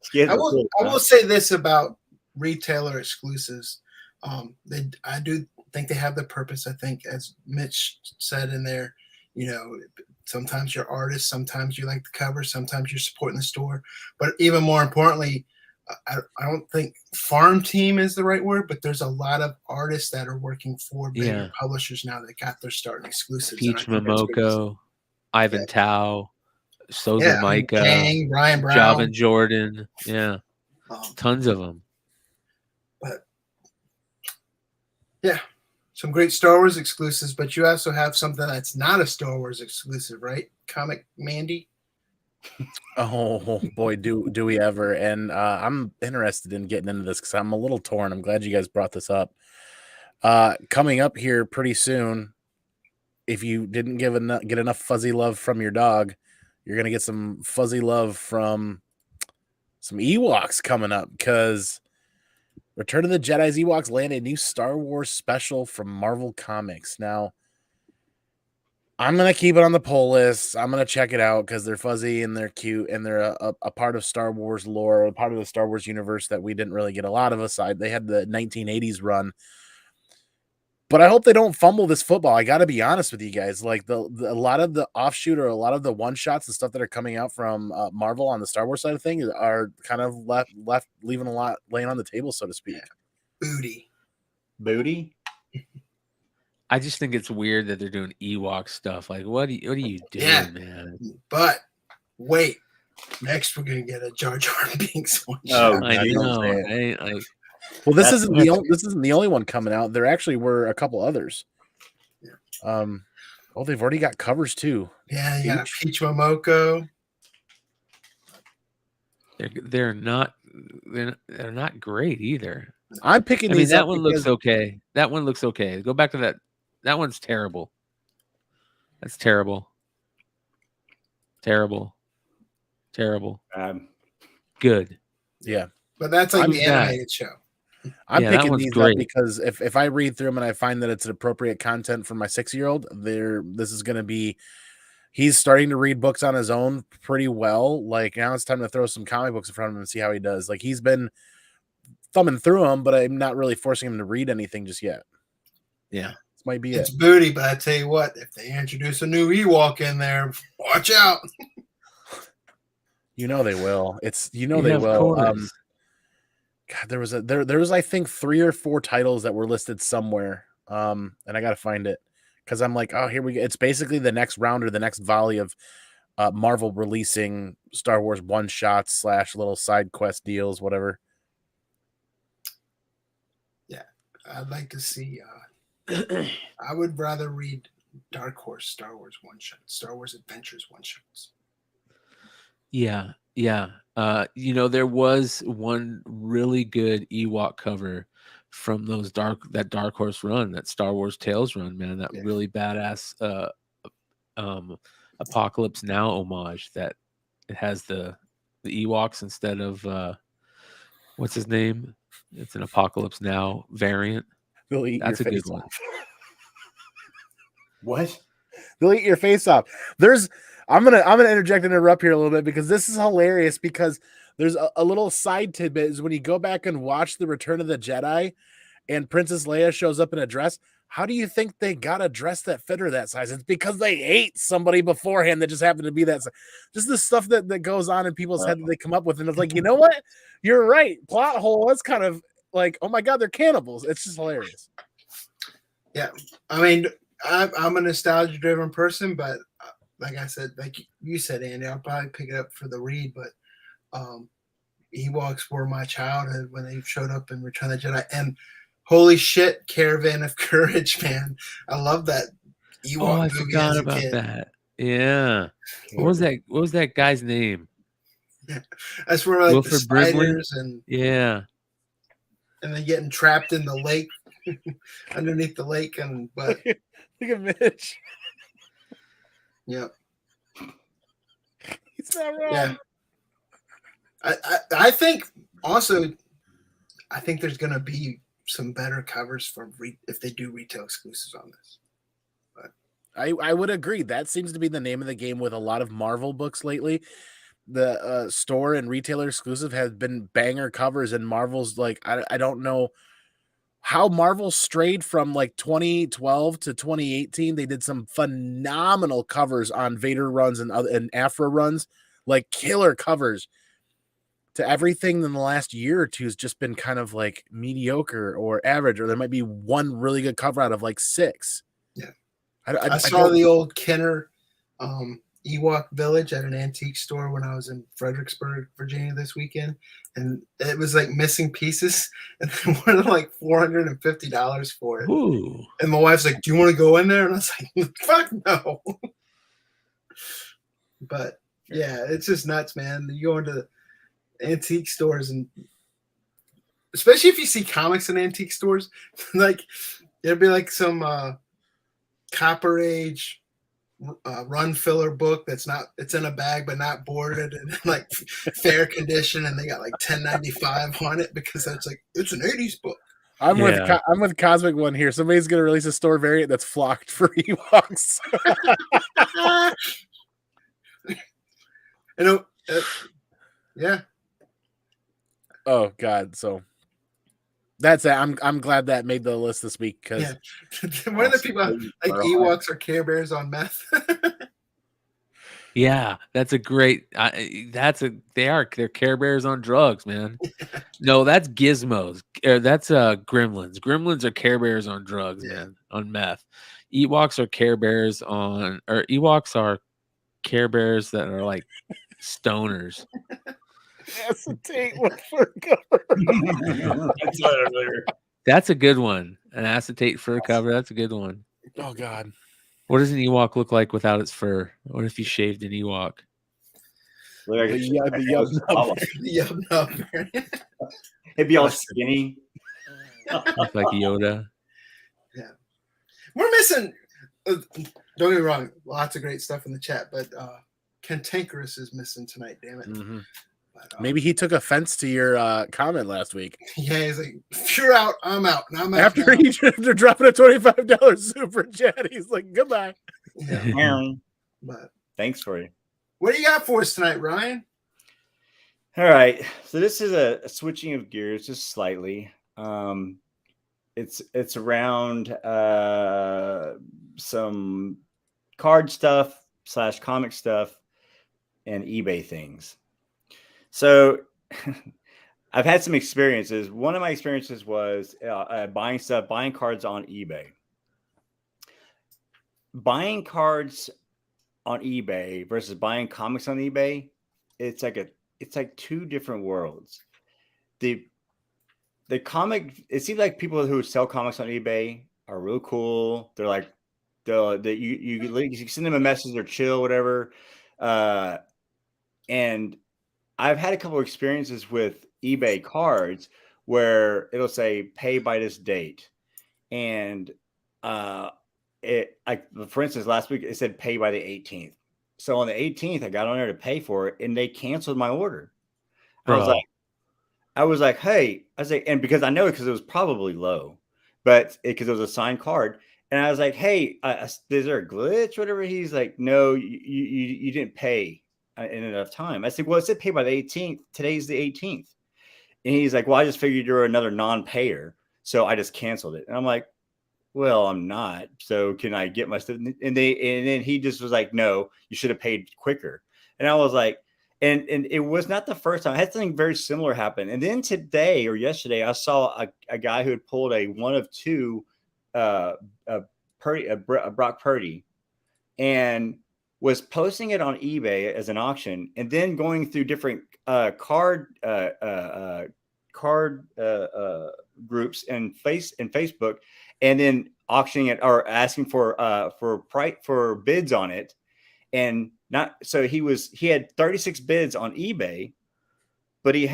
Skids. I will say this about retailer exclusives. I do think they have the purpose. I think, as Mitch said in there, sometimes you're artists, sometimes you like the cover, sometimes you're supporting the store. But even more importantly, I don't think farm team is the right word, but there's a lot of artists that are working for bigger publishers now that got their start in exclusives. Peach Momoko, Ivan Tao, Soza Micah, Kang, Ryan Brown, Javin Jordan. Yeah. Tons of them. But yeah, some great Star Wars exclusives, but you also have something that's not a Star Wars exclusive, right? Comic Mandy. Oh boy, do we ever. And I'm interested in getting into this because I'm a little torn. I'm glad you guys brought this up. Coming up here pretty soon, if you didn't get enough fuzzy love from your dog, you're gonna get some fuzzy love from some Ewoks coming up, because Return of the Jedi's Ewoks land a new Star Wars special from Marvel Comics. Now, I'm going to keep it on the pull list. I'm going to check it out because they're fuzzy and they're cute and they're a part of Star Wars lore, a part of the Star Wars universe that we didn't really get a lot of aside. They had the 1980s run. But I hope they don't fumble this football. I got to be honest with you guys. Like a lot of the offshoot or a lot of the one shots and stuff that are coming out from Marvel on the Star Wars side of things are kind of left leaving a lot laying on the table, so to speak. Booty. I just think it's weird that they're doing Ewok stuff. Like, what are you doing, man? But wait, next we're gonna get a Jar Jar Binks one. Oh, I know. Right? Well, this isn't the only one coming out. There actually were a couple others. Yeah. They've already got covers too. Yeah, you got Peach Momoko. They're not great either. I'm picking these. That one looks okay. That one looks okay. Go back to that. That one's terrible. That's terrible. Terrible. Good. Yeah. But that's like the animated show. I'm picking these up because if I read through them and I find that it's an appropriate content for my 6-year-old, this is going to be. He's starting to read books on his own pretty well. Like, now it's time to throw some comic books in front of him and see how he does. Like, he's been thumbing through them, but I'm not really forcing him to read anything just yet. Yeah, this might be it's booty, but I tell you what, if they introduce a new Ewok in there, watch out. They will. They will. God, there was I think 3 or 4 titles that were listed somewhere. And I gotta find it because I'm like, oh, here we go. It's basically the next round or the next volley of Marvel releasing Star Wars one shots / little side quest deals, whatever. Yeah, I'd like to see. I would rather read Dark Horse Star Wars one shot, Star Wars Adventures one shots. Yeah. There was one really good Ewok cover from that Dark Horse run, that Star Wars Tales run, man. That really badass Apocalypse Now homage that it has the Ewoks instead of what's his name? It's an Apocalypse Now variant. That's a good one. What? They'll eat your face off. I'm gonna interject and interrupt here a little bit because this is hilarious, because there's a little side tidbit is when you go back and watch the Return of the Jedi and Princess Leia shows up in a dress. How do you think they got a dress that fit her that size? It's because they ate somebody beforehand that just happened to be that size. Just the stuff that goes on in people's head that they come up with. And it's like, you know what? You're right. Plot hole. That's kind of like, oh my God, they're cannibals. It's just hilarious. Yeah. I mean, I'm a nostalgia driven person, but like I said, like you said, Andy, I'll probably pick it up for the read, but Ewoks were my childhood when they showed up in Return of the Jedi. And holy shit, Caravan of Courage, man. I love that Ewok I forgot about that. Yeah. What was that guy's name? Yeah. That's where like Wilford the spiders and they getting trapped in the lake underneath the lake but look at Mitch. Yeah. He's not wrong. Yeah. I think also, I think there's going to be some better covers if they do retail exclusives on this. But I would agree. That seems to be the name of the game with a lot of Marvel books lately. The store and retailer exclusive has been banger covers, and Marvel's like, I don't know how Marvel strayed from like 2012 to 2018. They did some phenomenal covers on Vader runs and Afra runs, like killer covers. to everything in the last year or two has just been kind of like mediocre or average, or there might be one really good cover out of like 6. Yeah. I saw the old Kenner Ewok Village at an antique store when I was in Fredericksburg, Virginia this weekend, and it was like missing pieces, and they wanted like $450 for it. Ooh. And my wife's like, "Do you want to go in there?" And I was like, "Fuck no." But yeah, it's just nuts, man. You go into antique stores, and especially if you see comics in antique stores, like it'll be like some Copper Age run filler book that's not, it's in a bag but not boarded and like fair condition, and they got like $10.95 on it because it's like it's an 80s book. I'm with Cosmic One here. Somebody's gonna release a store variant that's flocked for Ewoks. Yeah. Oh God, so that's it. I'm glad that made the list this week because One of the people like Ewoks or Care Bears on meth. Yeah, that's a great. They're Care Bears on drugs, man. No, that's Gizmos. That's Gremlins. Gremlins are Care Bears on drugs, man, on meth. Ewoks are Care Bears on, or Ewoks are Care Bears that are like stoners. Acetate with fur cover. That's a good one. An acetate fur cover. That's a good one. Oh God. What does an Ewok look like without its fur? What if you shaved an Ewok? It'd be all skinny. Look like Yoda. Yeah. We're missing, don't get me wrong, lots of great stuff in the chat, but Cantankerous is missing tonight, damn it. Mm-hmm. But, maybe he took offense to your comment last week. Yeah, he's like, if you're out, I'm out. And I'm out after dropping a $25 super chat, he's like, goodbye. Yeah. But thanks for you. What do you got for us tonight, Ryan? All right. So this is a switching of gears just slightly. It's around some card stuff / comic stuff and eBay things. So I've had some experiences. One of my experiences was buying cards on eBay. Buying cards on eBay versus buying comics on eBay, it's like two different worlds. The comic, it seems like people who sell comics on eBay are real cool. They're like, you send them a message, they're chill, whatever. And I've had a couple of experiences with eBay cards where it'll say pay by this date. And for instance, last week it said pay by the 18th. So on the 18th, I got on there to pay for it and they canceled my order. I was like, hey, and because I know it because it was probably low, but because it was a signed card. And I was like, hey, is there a glitch? Whatever. He's like, no, you didn't pay in enough time. I said, well, it said pay by the 18th. Today's the 18th. And he's like, well, I just figured you're another non-payer. So I just canceled it. And I'm like, well, I'm not. So can I get my stuff? And then he just was like, no, you should have paid quicker. And I was like, and it was not the first time. I had something very similar happen. And then today or yesterday, I saw a guy who had pulled a one of two Brock Purdy and was posting it on eBay as an auction and then going through different card groups and Facebook and then auctioning it or asking for bids on it. And not so he had 36 bids on eBay, but he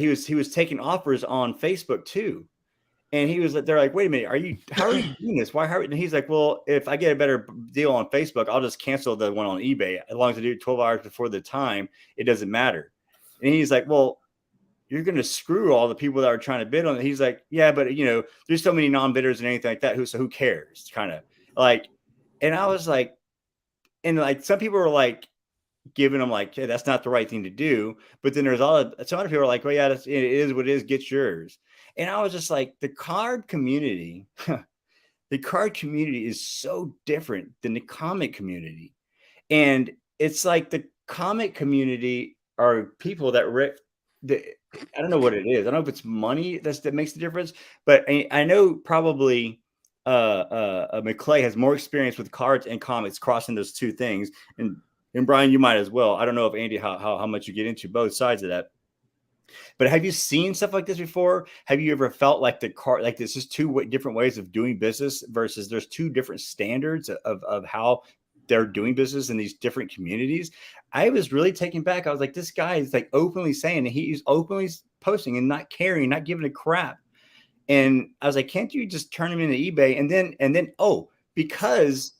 was taking offers on Facebook too. And they're like, wait a minute, how are you doing this? And he's like, well, if I get a better deal on Facebook, I'll just cancel the one on eBay. As long as I do it 12 hours before the time, it doesn't matter. And he's like, well, you're going to screw all the people that are trying to bid on it. He's like, yeah, but there's so many non-bidders and anything like that. Who cares? Kind of like, and I was like, and like some people were like giving them like, hey, that's not the right thing to do. But then some other people are like, well, yeah, it is what it is. Get yours. And I was just like, the card community is so different than the comic community. And it's like the comic community are people that I don't know what it is. I don't know if it's money that makes the difference, but I know probably McClay has more experience with cards and comics crossing those two things, and Brian, you might as well. I don't know if Andy how much you get into both sides of that. But have you seen stuff like this before? Have you ever felt like like this is two different ways of doing business versus there's two different standards of how they're doing business in these different communities? I was really taken back. I was like, this guy is like openly saying that he's openly posting and not caring, not giving a crap. And I was like, can't you just turn him into eBay? And then, because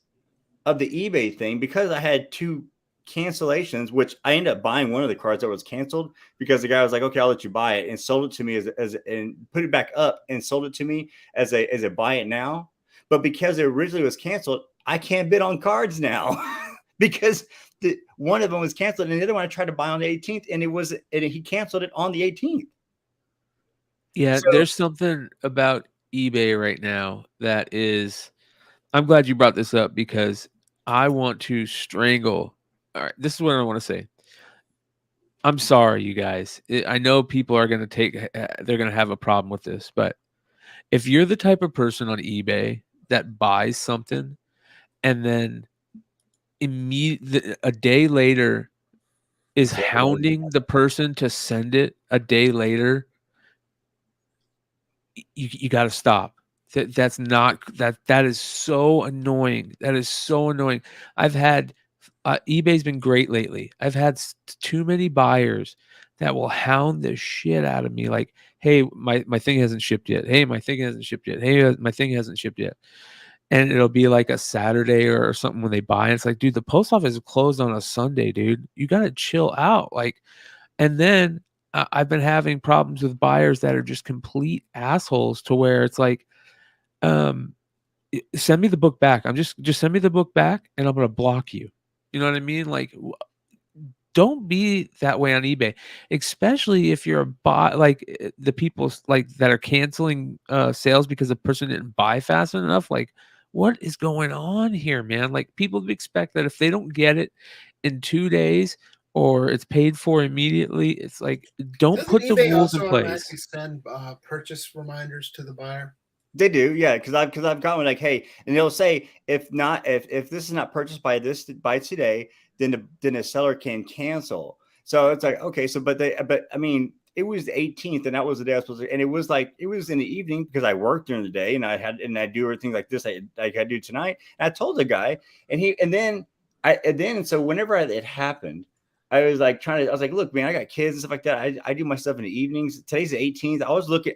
of the eBay thing, because I had two cancellations, which I ended up buying one of the cards that was canceled because the guy was like, okay, I'll let you buy it, and sold it to me as and put it back up and sold it to me as a buy it now. But because it originally was canceled, I can't bid on cards now because one of them was canceled, and the other one I tried to buy on the 18th, and he canceled it on the 18th. Yeah, So, there's something about eBay right now that is. I'm glad you brought this up because I want to strangle. All right, this is what I want to say. I'm sorry, you guys. I know people are going to they're going to have a problem with this, but if you're the type of person on eBay that buys something and then a day later is hounding the person to send it a day later, you got to stop. That's not that is so annoying. That is so annoying. I've had eBay's been great lately. I've had too many buyers that will hound the shit out of me like, hey, my thing hasn't shipped yet. Hey, my thing hasn't shipped yet. Hey, my thing hasn't shipped yet. And it'll be like a Saturday or something when they buy. And it's like, dude, the post office is closed on a Sunday, dude. You got to chill out. Like, and then I've been having problems with buyers that are just complete assholes to where it's like, send me the book back. Just send me the book back and I'm going to block you. You know what I mean? Like, don't be that way on eBay, especially if you're the people like that are canceling sales because the person didn't buy fast enough. Like, what is going on here, man? Like, people expect that if they don't get it in 2 days or it's paid for immediately, it's like, don't Doesn't put the eBay rules in also place. automatically send purchase reminders to the buyer? They do, yeah, because I've gotten like, hey, and they'll say if this is not purchased by today, then the seller can cancel. So it's like, okay, so but I mean, it was the 18th, and that was the day I was supposed to, and it was in the evening because I worked during the day, and I do everything like this I do tonight. And I told the guy, and so whenever it happened, I was like I was like, look, man, I got kids and stuff like that. I do my stuff in the evenings. Today's the 18th.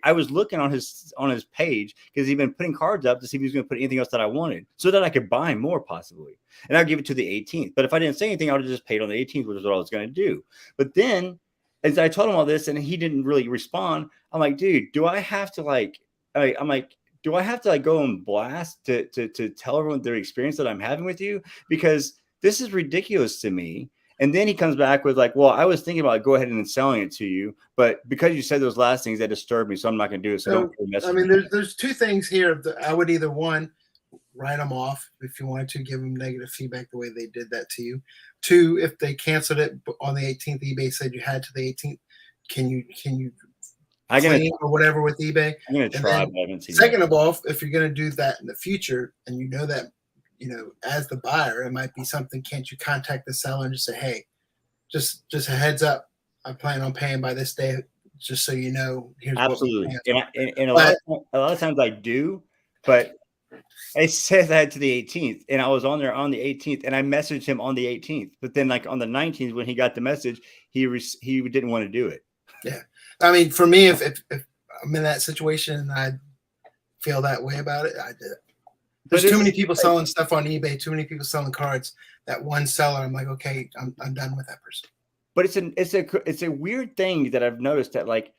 I was looking on his page because he'd been putting cards up to see if he was going to put anything else that I wanted so that I could buy more possibly. And I'd give it to the 18th. But if I didn't say anything, I would have just paid on the 18th, which is what I was going to do. But then as I told him all this and he didn't really respond, I'm like, dude, do I have to do I have to go and blast to tell everyone the experience that I'm having with you? Because this is ridiculous to me. And then he comes back with like, well, I was thinking about go ahead and selling it to you, but because you said those last things that disturbed me, so I'm not going to do it. So I mean, there's two things here. I would either one, write them off if you wanted to, give them negative feedback the way they did that to you. Two, if they canceled it on the 18th, eBay said you had to the 18th. Can you claim or whatever with eBay? I'm going to try, but I haven't seen. Second of all, if you're going to do that in the future, and you know that, as the buyer, it might be something. Can't you contact the seller and just say, hey, just a heads up, I'm planning on paying by this day, just so you know. Here's absolutely. And a lot of times I do, but it says I had to the 18th, and I was on there on the 18th, and I messaged him on the 18th. But then, like on the 19th, when he got the message, he didn't want to do it. Yeah, I mean, for me, if I'm in that situation and I feel that way about it, I did it. There's too many people selling stuff on eBay, too many people selling cards. That one seller, I'm like, okay, I'm done with that person. But it's a weird thing that I've noticed that like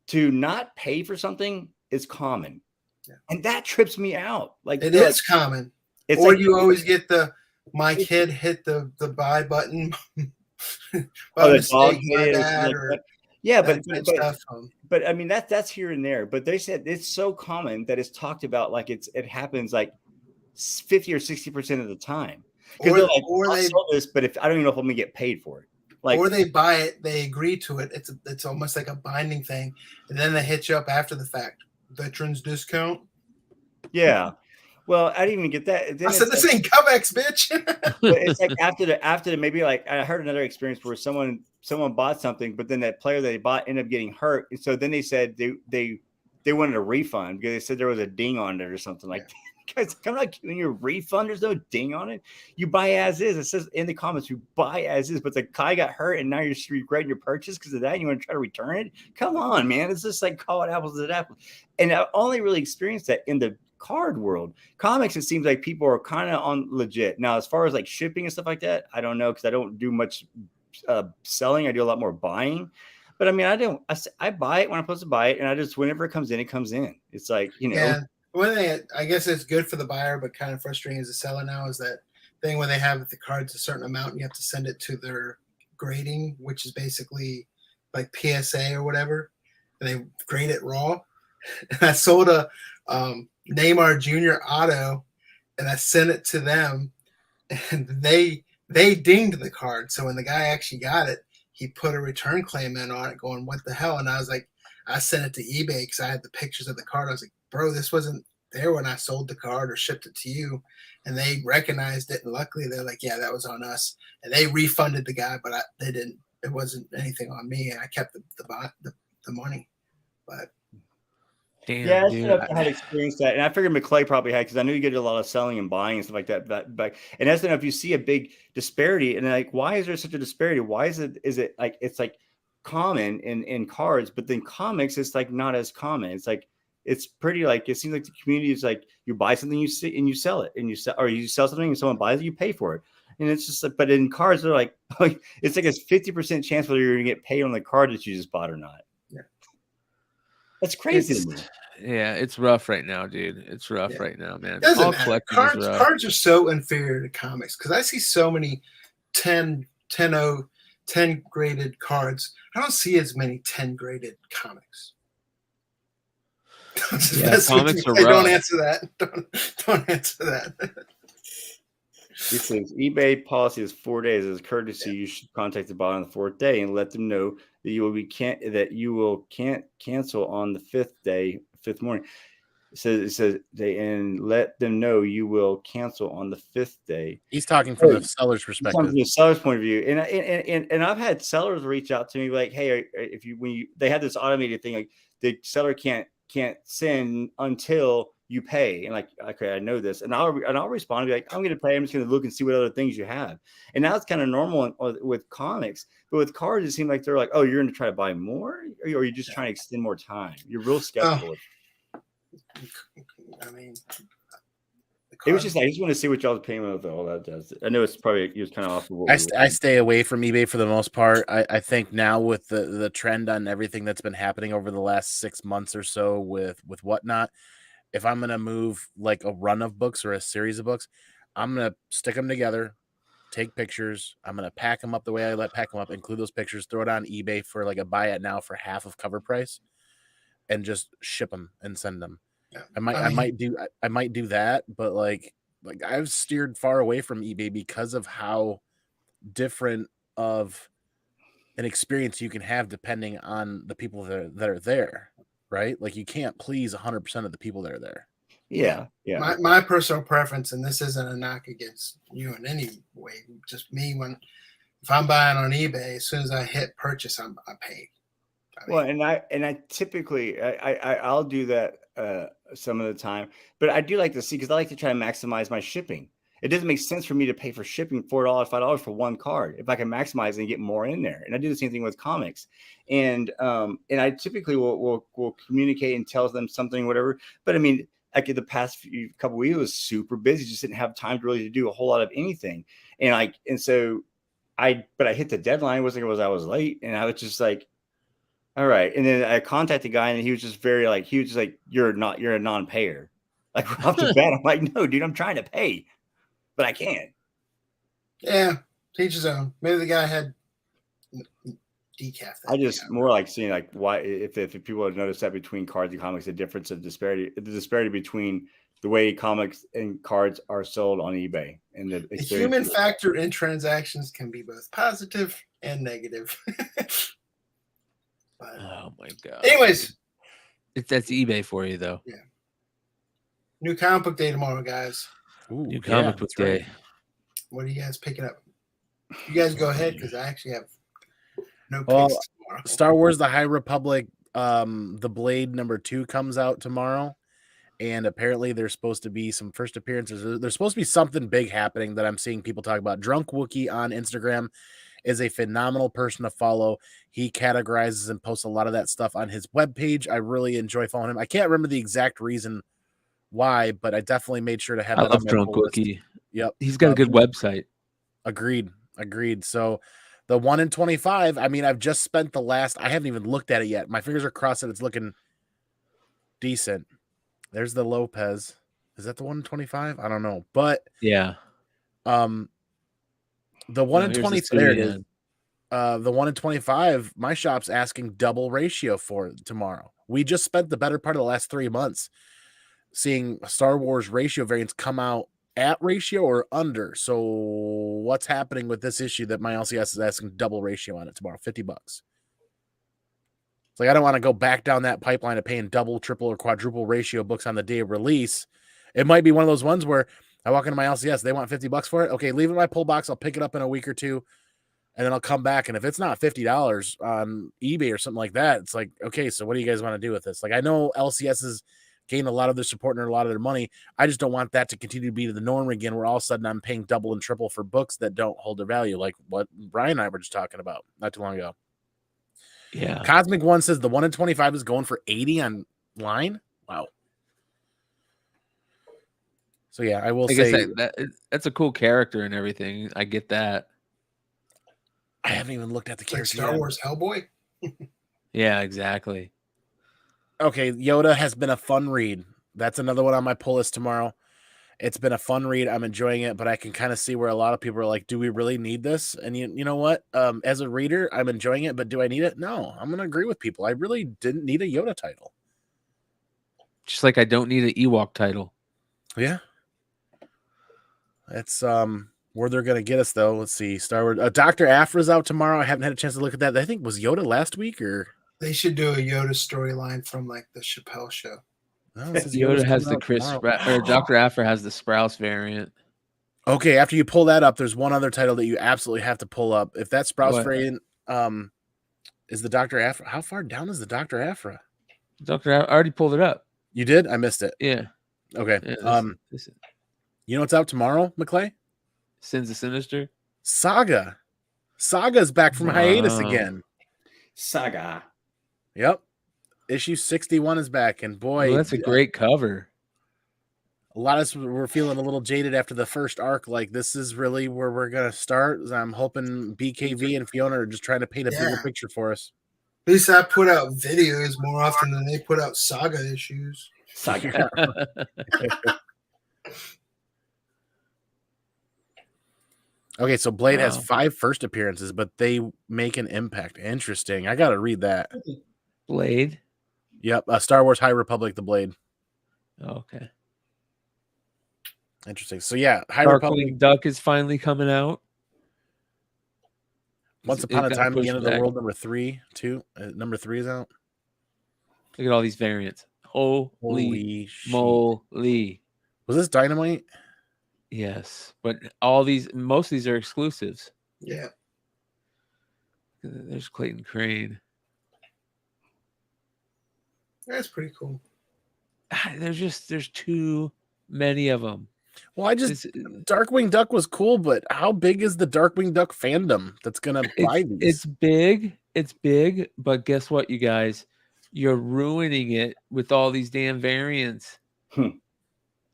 to not pay for something is common, and that trips me out. Like it is common. It's or you always get my kid hit the buy button. By mistake, my bad, but I mean that's here and there. But they said it's so common that it's talked about like it happens like 50 or 60% of the time. Because they're like, I'll sell this, but if I don't even know if I'm gonna get paid for it. Like, or they buy it, they agree to it. It's almost like a binding thing, and then they hit you up after the fact. Veterans discount. yeah. Well, I didn't even get that. Then I said, "This ain't Comex, bitch." but it's like after the maybe like I heard another experience where someone bought something, but then that player that they bought ended up getting hurt, and so then they said they wanted a refund because they said there was a ding on it or something like that. Guys, I'm not giving you a refund. There's no ding on it. You buy as is. It says in the comments, you buy as is. But the guy got hurt, and now you're regretting your purchase because of that. And you want to try to return it? Come on, man. It's just like calling apples to apples. And I only really experienced that in the card world. Comics, it seems like people are kind of on legit. Now, as far as like shipping and stuff like that, I don't know because I don't do much selling. I do a lot more buying. But I mean, I buy it when I'm supposed to buy it, and I just whenever it comes in, it comes in. It's like, you know. Yeah. One thing I guess it's good for the buyer, but kind of frustrating as a seller now is that thing where they have the cards a certain amount and you have to send it to their grading, which is basically like PSA or whatever, and they grade it raw. And I sold a Neymar Jr. auto, and I sent it to them, and they dinged the card. So when the guy actually got it, he put a return claim in on it, going, "What the hell?" And I was like, I sent it to eBay because I had the pictures of the card. I was like, "Bro, this wasn't there when I sold the card or shipped it to you." And they recognized it, and luckily they're like, "Yeah, that was on us." And they refunded the guy, but they didn't. It wasn't anything on me, and I kept the money. But Damn, yeah, dude. I had experienced that, and I figured McClay probably had because I knew you get a lot of selling and buying and stuff like that. But and that's if you see a big disparity, and like, why is there such a disparity? Why is it like it's like common in cards, but then comics it's like not as common. It's like it's pretty like it seems like the community is like you buy something you see and you sell it, and you sell something and someone buys it, you pay for it, and it's just like, but in cards they're like it's like a 50% chance whether you're gonna get paid on the card that you just bought or not. That's crazy to me. Yeah, it's rough right now, dude. It's rough right now, man. Doesn't matter. Cards are so inferior to comics because I see so many 10 graded cards. I don't see as many 10 graded comics. Yeah, comics are rough. Don't answer that. Don't answer that. He says eBay policy is 4 days. As a courtesy, you should contact the buyer on the 4th day and let them know that you can't cancel on the 5th morning. It says and let them know you will cancel on the 5th day. He's talking from the seller's perspective. From the seller's point of view, and I've had sellers reach out to me like, "Hey, they have this automated thing like the seller can't send until you pay," and like, okay, I know this, and I'll respond and be like, "I'm going to pay. I'm just going to look and see what other things you have." And now it's kind of normal with comics, but with cards, it seems like they're like, "Oh, you're going to try to buy more, or you're just trying to extend more time." You're real skeptical. I mean, it was just I just want to see what y'all's opinion of all that does. I know it's probably kind of off. I stay away from eBay for the most part. I think now with the trend on everything that's been happening over the last 6 months or so with whatnot, if I'm gonna move like a run of books or a series of books, I'm gonna stick them together, take pictures. I'm gonna pack them up the way I pack them up, include those pictures, throw it on eBay for like a buy it now for half of cover price, and just ship them and send them. Yeah. I might do that, but like I've steered far away from eBay because of how different of an experience you can have depending on the people that are there, right? Like you can't please 100% of the people that are there. Yeah. My personal preference, and this isn't a knock against you in any way, just me if I'm buying on eBay, as soon as I hit purchase, I pay. Well, and I typically I'll do that some of the time, but I do like to see because I like to try to maximize my shipping. It doesn't make sense for me to pay for shipping $4, $5 for one card if I can maximize and get more in there. And I do the same thing with comics, and I typically will communicate and tell them something, whatever. But I mean, like in the past couple of weeks, I was super busy, just didn't have time to really do a whole lot of anything, and so I hit the deadline. It wasn't because I was late, and I was just like, all right. And then I contacted the guy, and he was just you're a non-payer. Like off the bat, I'm like, no, dude, I'm trying to pay, but I can't. Yeah, teach his own. Maybe the guy had decaf. I just more like seeing like why if people have noticed that between cards and comics, the disparity between the way comics and cards are sold on eBay and the human factor in transactions can be both positive and negative. But Oh my god. anyways, That's eBay for you though. new comic book day tomorrow, guys. Ooh, New comic book that's right. day. What are you guys picking up? You guys go ahead because I actually have no Well, picks tomorrow. Star Wars: The High Republic, The Blade #2 comes out tomorrow, and apparently there's supposed to be some first appearances. There's supposed to be something big happening that I'm seeing people talk about. Drunk Wookie on Instagram is a phenomenal person to follow. He categorizes and posts a lot of that stuff on his webpage. I really enjoy following him. I can't remember the exact reason why, but I definitely made sure to have I that love on my Drunk pull list. Wookie. Yep. He's got a good website. Agreed. So the 1 in 25, I mean, I've just spent I haven't even looked at it yet. My fingers are crossed that it's looking decent. There's the Lopez. Is that the 1 in 25? I don't know. But Yeah. the 1 in here's 20, the there it is. Suyan. The 1 in 25, my shop's asking double ratio for it tomorrow. We just spent the better part of the last 3 months seeing Star Wars ratio variants come out at ratio or under. So what's happening with this issue that my LCS is asking double ratio on it tomorrow? $50. It's like, I don't want to go back down that pipeline of paying double, triple, or quadruple ratio books on the day of release. It might be one of those ones where I walk into my LCS, they want $50 for it. Okay, leave it in my pull box. I'll pick it up in a week or two, and then I'll come back. And if it's not $50 on eBay or something like that, it's like, okay, so what do you guys want to do with this? Like, I know LCS is gain a lot of their support and a lot of their money. I just don't want that to continue to be the norm again, where all of a sudden I'm paying double and triple for books that don't hold their value, like what Brian and I were just talking about not too long ago. Yeah. Cosmic One says the 1 in 25 is going for 80 online. Wow. So yeah, I will I guess say that's a cool character and everything. I get that. I haven't even looked at the It's like character Star yet. Wars Hellboy. Yeah, exactly. Okay, Yoda has been a fun read. That's another one on my pull list tomorrow. It's been a fun read. I'm enjoying it, but I can kind of see where a lot of people are like, do we really need this? And you know what? As a reader, I'm enjoying it, but do I need it? No, I'm going to agree with people. I really didn't need a Yoda title. Just like I don't need an Ewok title. Yeah. That's where they're going to get us, though. Let's see. Star Wars. Dr. Aphra's out tomorrow. I haven't had a chance to look at that. I think was Yoda last week, or They should do a Yoda storyline from like the Chappelle Show. no, it says Yoda has coming the out Chris tomorrow. or Dr. Aphra has the Sprouse variant. Okay, after you pull that up, there's one other title that you absolutely have to pull up. If that Sprouse What? variant is the Dr. Aphra. How far down is the Dr. Aphra? Dr. I already pulled it up. You did? I missed it. Yeah. Okay. Yeah, this You know what's out tomorrow, McClay? Sins of Sinister. Saga. Saga's back from hiatus Wow. again. Saga. Yep. Issue 61 is back, and boy, Well, that's a great cover. a lot of us were feeling a little jaded after the first arc. Like, this is really where we're gonna start. I'm hoping BKV and Fiona are just trying to paint a bigger picture for us. At least I put out videos more often than they put out Saga issues. Saga. Okay, so Blade has Wow. 5 first appearances, but they make an impact. Interesting. I gotta read that. Blade. Yep, Star Wars High Republic, the Blade. Oh, okay. Interesting. So yeah, High Republic. Darkwing Duck is finally coming out. Once It Upon a got Time, the pushed End of the back. World, number 3, number 3 is out. Look at all these variants. Holy shit. moly. Was this Dynamite? Yes, but most of these are exclusives. Yeah. There's Clayton Crane. That's pretty cool. There's too many of them. Well, Darkwing Duck was cool, but how big is the Darkwing Duck fandom that's gonna buy these? It's big, but guess what, you guys? You're ruining it with all these damn variants.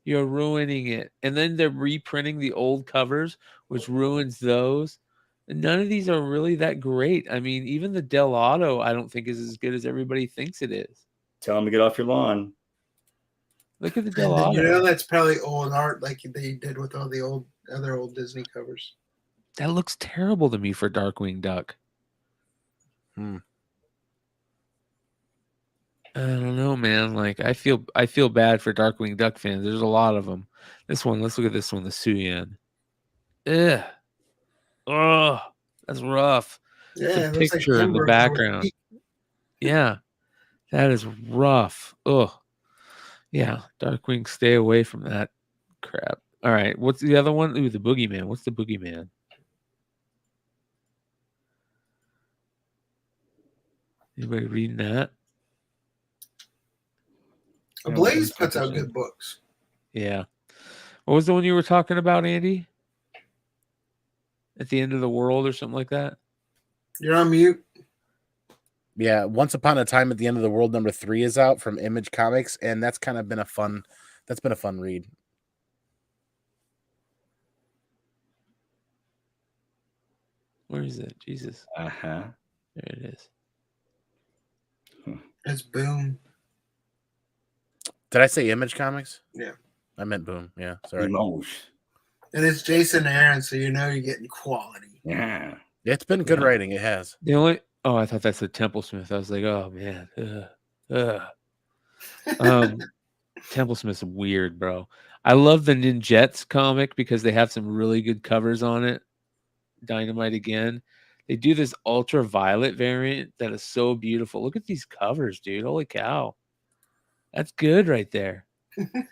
You're ruining it. And then they're reprinting the old covers, which ruins those. And none of these are really that great. I mean, even the Del Auto, I don't think is as good as everybody thinks it is. Tell them to get off your lawn. Look at the Del And then, Auto. you know, that's probably old art like they did with all the other old Disney covers. That looks terrible to me for Darkwing Duck. I don't know, man. Like I feel bad for Darkwing Duck fans. There's a lot of them. This one, let's look at this one, the Suyan. Ugh. Oh, that's rough. Yeah, Some it looks like picture in the Hamburg. background. Yeah, that is rough. Ugh. Yeah, Darkwing, stay away from that crap. All right, what's the other one? Ooh, the Boogeyman. What's the Boogeyman? Anybody reading that? Blaze puts out good books. Yeah. What was the one you were talking about, Andy? At the End of the World or something like that? You're on mute. Yeah, Once Upon a Time at the End of the World #3 is out from Image Comics, and that's kind of been a fun read. Where is it? Jesus. Uh-huh. There it is. It's Boom. Did I say Image Comics? Yeah. I meant Boom. Yeah, sorry. And it's Jason Aaron, so you know you're getting quality. Yeah. It's been good writing. It has. The only I thought that's a Templesmith. I was like, oh man. Templesmith's weird, bro. I love the Ninjets comic because they have some really good covers on it. Dynamite again. They do this ultraviolet variant that is so beautiful. Look at these covers, dude. Holy cow. That's good right there.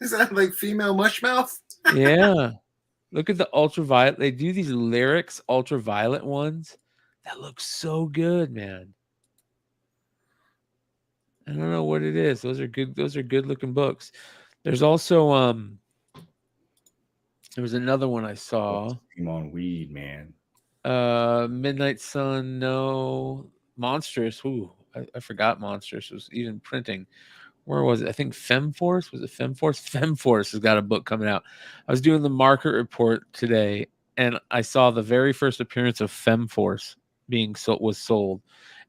Is that like female mushmouth? Yeah. Look at the ultraviolet. They do these lyrics ultraviolet ones that look so good, man. I don't know what it is. Those are good looking books. There's also there was another one I saw. I'm on weed, man. Midnight Sun, no. Monstrous. Ooh, I forgot Monstrous was even printing. Where was it? I think Femforce. Was it Femforce? Femforce has got a book coming out. I was doing the market report today, and I saw the very first appearance of Femforce was sold,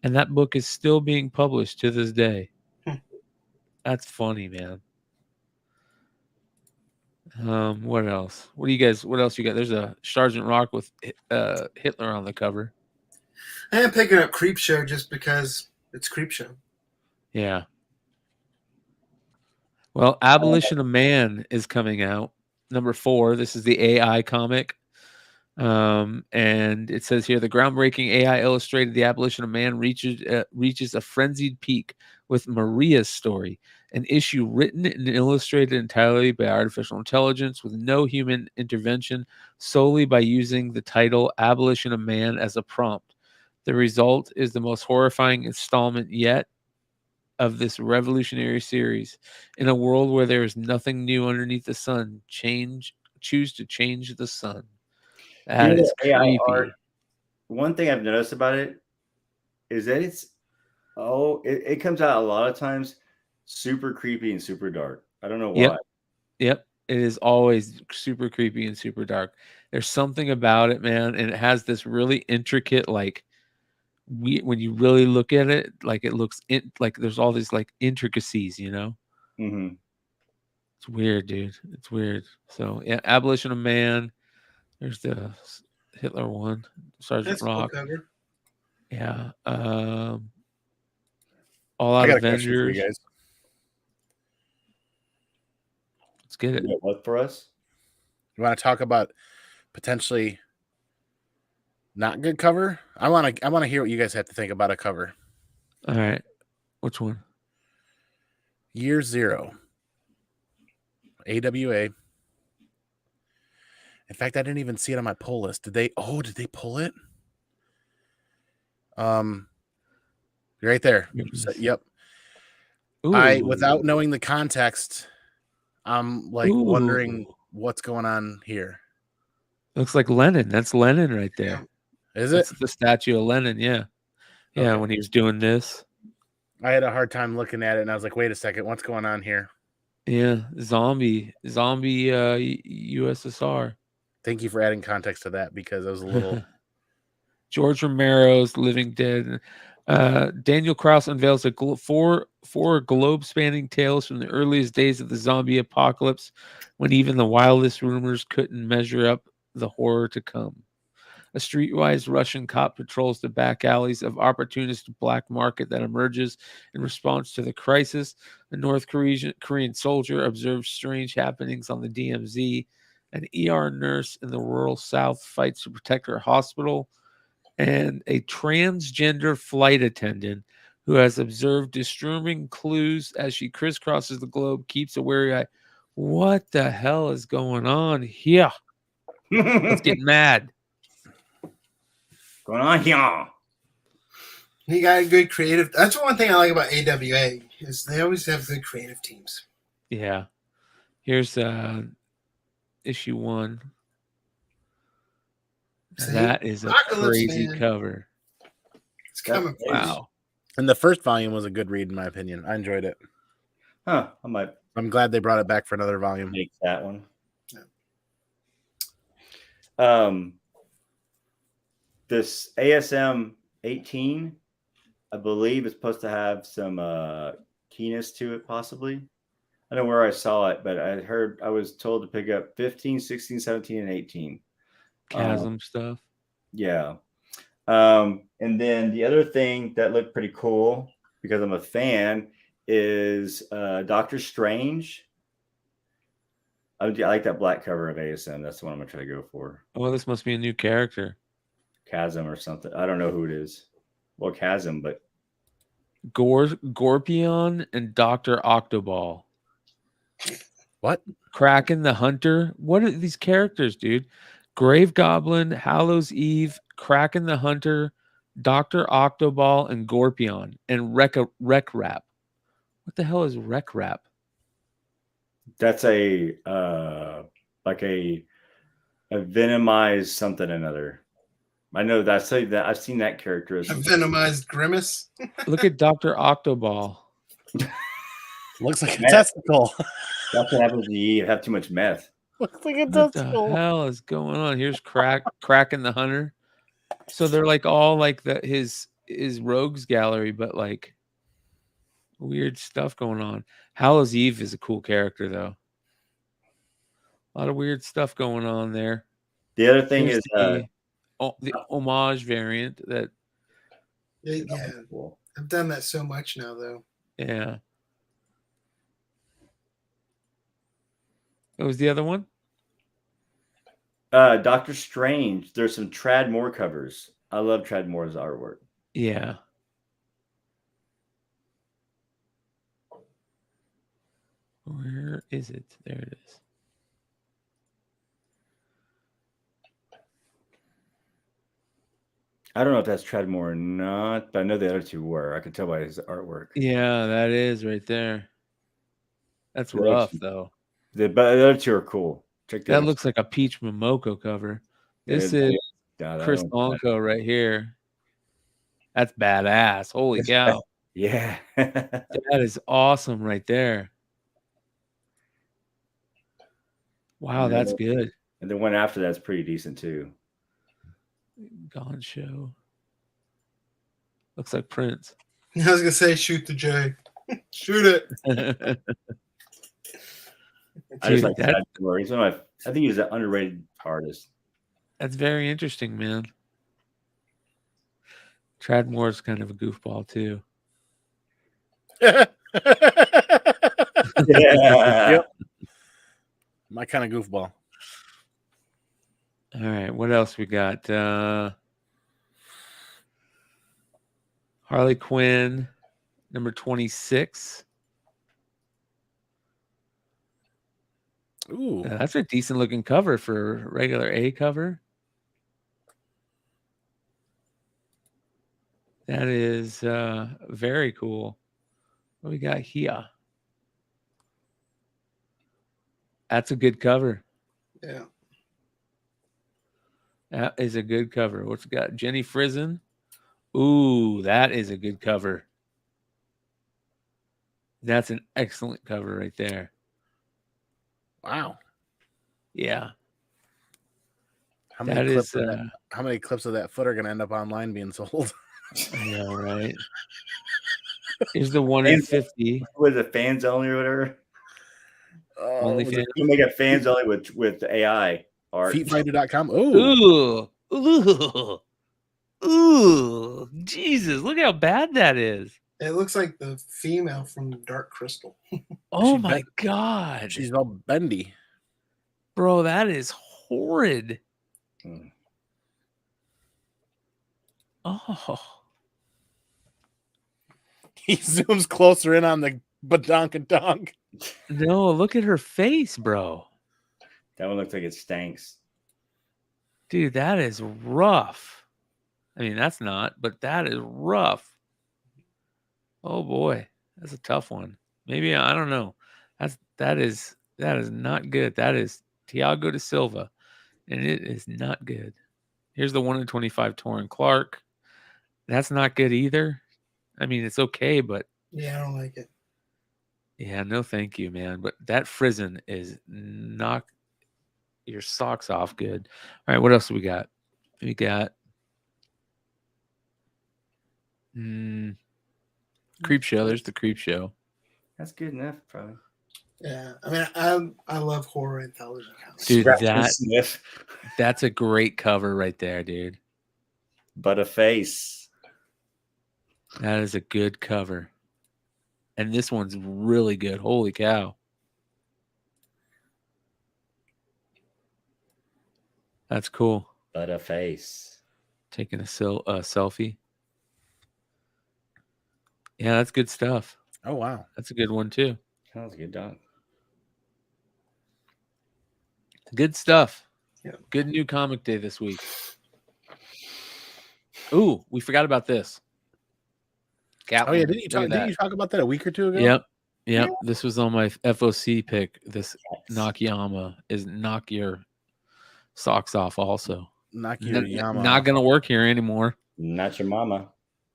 and that book is still being published to this day. That's funny, man. What else? What else you got? There's a Sergeant Rock with Hitler on the cover. I am picking up Creepshow just because it's Creepshow. Yeah. Well, Abolition of Man is coming out. #4. This is the AI comic. And it says here the groundbreaking AI illustrated The Abolition of Man reaches a frenzied peak with Maria's story, an issue written and illustrated entirely by artificial intelligence with no human intervention, solely by using the title Abolition of Man as a prompt. The result is the most horrifying installment yet of this revolutionary series. In a world where there is nothing new underneath the sun, choose to change the sun. That is creepy. Art, one thing I've noticed about it is that it comes out a lot of times super creepy and super dark. I don't know why. Yep. It is always super creepy and super dark. There's something about it, man, and it has this really intricate, like, when you really look at it, like it looks like there's all these like intricacies, you know. Mm-hmm. It's weird, dude. It's weird. So yeah, Abolition of Man. There's the Hitler one, Sergeant Rock. Cool. Yeah. All Out Avengers. You guys. Let's get it. What for us? You want to talk about potentially not good cover? I want to hear what you guys have to think about a cover. All right. Which one? Year Zero. AWA. In fact, I didn't even see it on my pull list. Did they pull it? Right there. So, yep. Ooh. Without knowing the context, I'm like wondering what's going on here. Looks like Lenin. That's Lenin right there. Is it? That's the statue of Lenin, yeah. Yeah, okay. When he was doing this. I had a hard time looking at it, and I was like, wait a second, what's going on here? Yeah, zombie USSR. Thank you for adding context to that, because I was a little... George Romero's Living Dead. Daniel Krauss unveils four globe-spanning tales from the earliest days of the zombie apocalypse, when even the wildest rumors couldn't measure up the horror to come. A streetwise Russian cop patrols the back alleys of opportunist black market that emerges in response to the crisis. A North Korean soldier observes strange happenings on the DMZ. An ER nurse in the rural South fights to protect her hospital. and a transgender flight attendant who has observed disturbing clues as she crisscrosses the globe, keeps a wary eye. What the hell is going on here? Let's get mad. Going on here. He got a good creative. That's one thing I like about AWA is they always have good creative teams. Yeah. Here's issue 1. See? That is a Apocalypse, crazy man. cover. It's coming. Wow. And the first volume was a good read, in my opinion. I enjoyed it. Huh. I might I'm glad they brought it back for another volume. make that one. Yeah. This ASM 18, I believe, is supposed to have some keenness to it, possibly. I don't know where I saw it, but I was told to pick up 15, 16, 17, and 18. Chasm stuff. Yeah. And then the other thing that looked pretty cool, because I'm a fan, is Doctor Strange. I like that black cover of ASM. That's the one I'm gonna try to go for. Oh, this must be a new character. Chasm or something. I don't know who it is. Well, Chasm, but Gorpion and Dr. Octoball. What? Kraken the Hunter. What are these characters, dude? Grave Goblin, Hallows Eve, Kraken the Hunter, Dr. Octoball, and Gorpion, and Wreck Rap. What the hell is Wreck Rap? that's a like a venomized something or another. I know that I've seen that character. A venomized grimace. Look at Dr. Octoball. Looks like a Meth. testicle. That's what happens when you have too much meth. Looks like a What the testicle. hell is going on? Here's Kraken the Hunter. So they're like all like his rogues gallery, but like weird stuff going on. Hallows Eve is a cool character though. A lot of weird stuff going on there. The other thing Here's is the homage variant that Yeah, cool. I've done that so much now, though. yeah. What was the other one? Doctor Strange. There's some Trad Moore covers. I love Trad Moore's artwork. Yeah. Where is it? There it is. I don't know if that's Trad Moore or not, but I know the other two were. I can tell by his artwork. Yeah, that is right there. That's Yeah, rough it's- though. But the other two are cool. Check That out. looks like a Peach Momoko cover. This Yeah, is that Chris one- Onko right here. That's badass. Holy cow. Yeah. That is awesome right there. Wow, Yeah. that's good. And the one after that's pretty decent too. Gone Show. Looks like Prince. I was gonna say, shoot the J. Shoot it. I just Dude, like Trad Moore. He's one of I think he's an underrated artist. that's very interesting, man. Trad Moore's kind of a goofball too. Yeah. Yep. My kind of goofball. All right, what else we got? Harley Quinn, number 26. Ooh. That's a decent looking cover for a regular A cover. That is very cool. What we got here? That's a good cover. Yeah. That is a good cover. What's it got? Jenny Frison. Ooh, that is a good cover. That's an excellent cover right there. Wow. Yeah. How That many, is, clips of that, how many clips of that foot are going to end up online being sold? I know, right? Here's the 1 in 50. Was it fans only or whatever? Only was fan. You make it fans only with AI art. Feetfinder.com. Ooh. Ooh. Ooh. Jesus, look how bad that is. It looks like the female from Dark Crystal. Oh She my bet- God. She's all bendy. Bro, that is horrid. Hmm. Oh, He zooms closer in on the badonkadonk. no, look at her face, bro. That one looks like it stanks. Dude, that is rough. I mean, that's not, but that is rough. Oh boy, that's a tough one. Maybe I don't know. That is not good. That is Thiago da Silva, and it is not good. Here's the 1 in 25 Torrin Clark. That's not good either. I mean, it's okay, but Yeah, I don't like it. yeah, no, thank you, man. But that Frizen is knock your socks off good. All right, what else do we got? We got Creep Show. There's the Creep Show. That's good enough, probably. Yeah, I mean, I love horror anthology comics. Dude, Scratch and sniff. that's a great cover right there, dude. But a face. That is a good cover. And this one's really good. Holy cow. That's cool. But a face. Taking a selfie. Yeah, that's good stuff. Oh wow, That's a good one too. Sounds good, dog. Good stuff. Yeah. Good new comic day this week. Ooh, we forgot about this. oh yeah, didn't you talk about that a week or two ago? Yep. Yep. This was on my FOC pick. This Nakayama is knock your socks off also. Knock your Yama Not off. gonna work here anymore. Not your mama.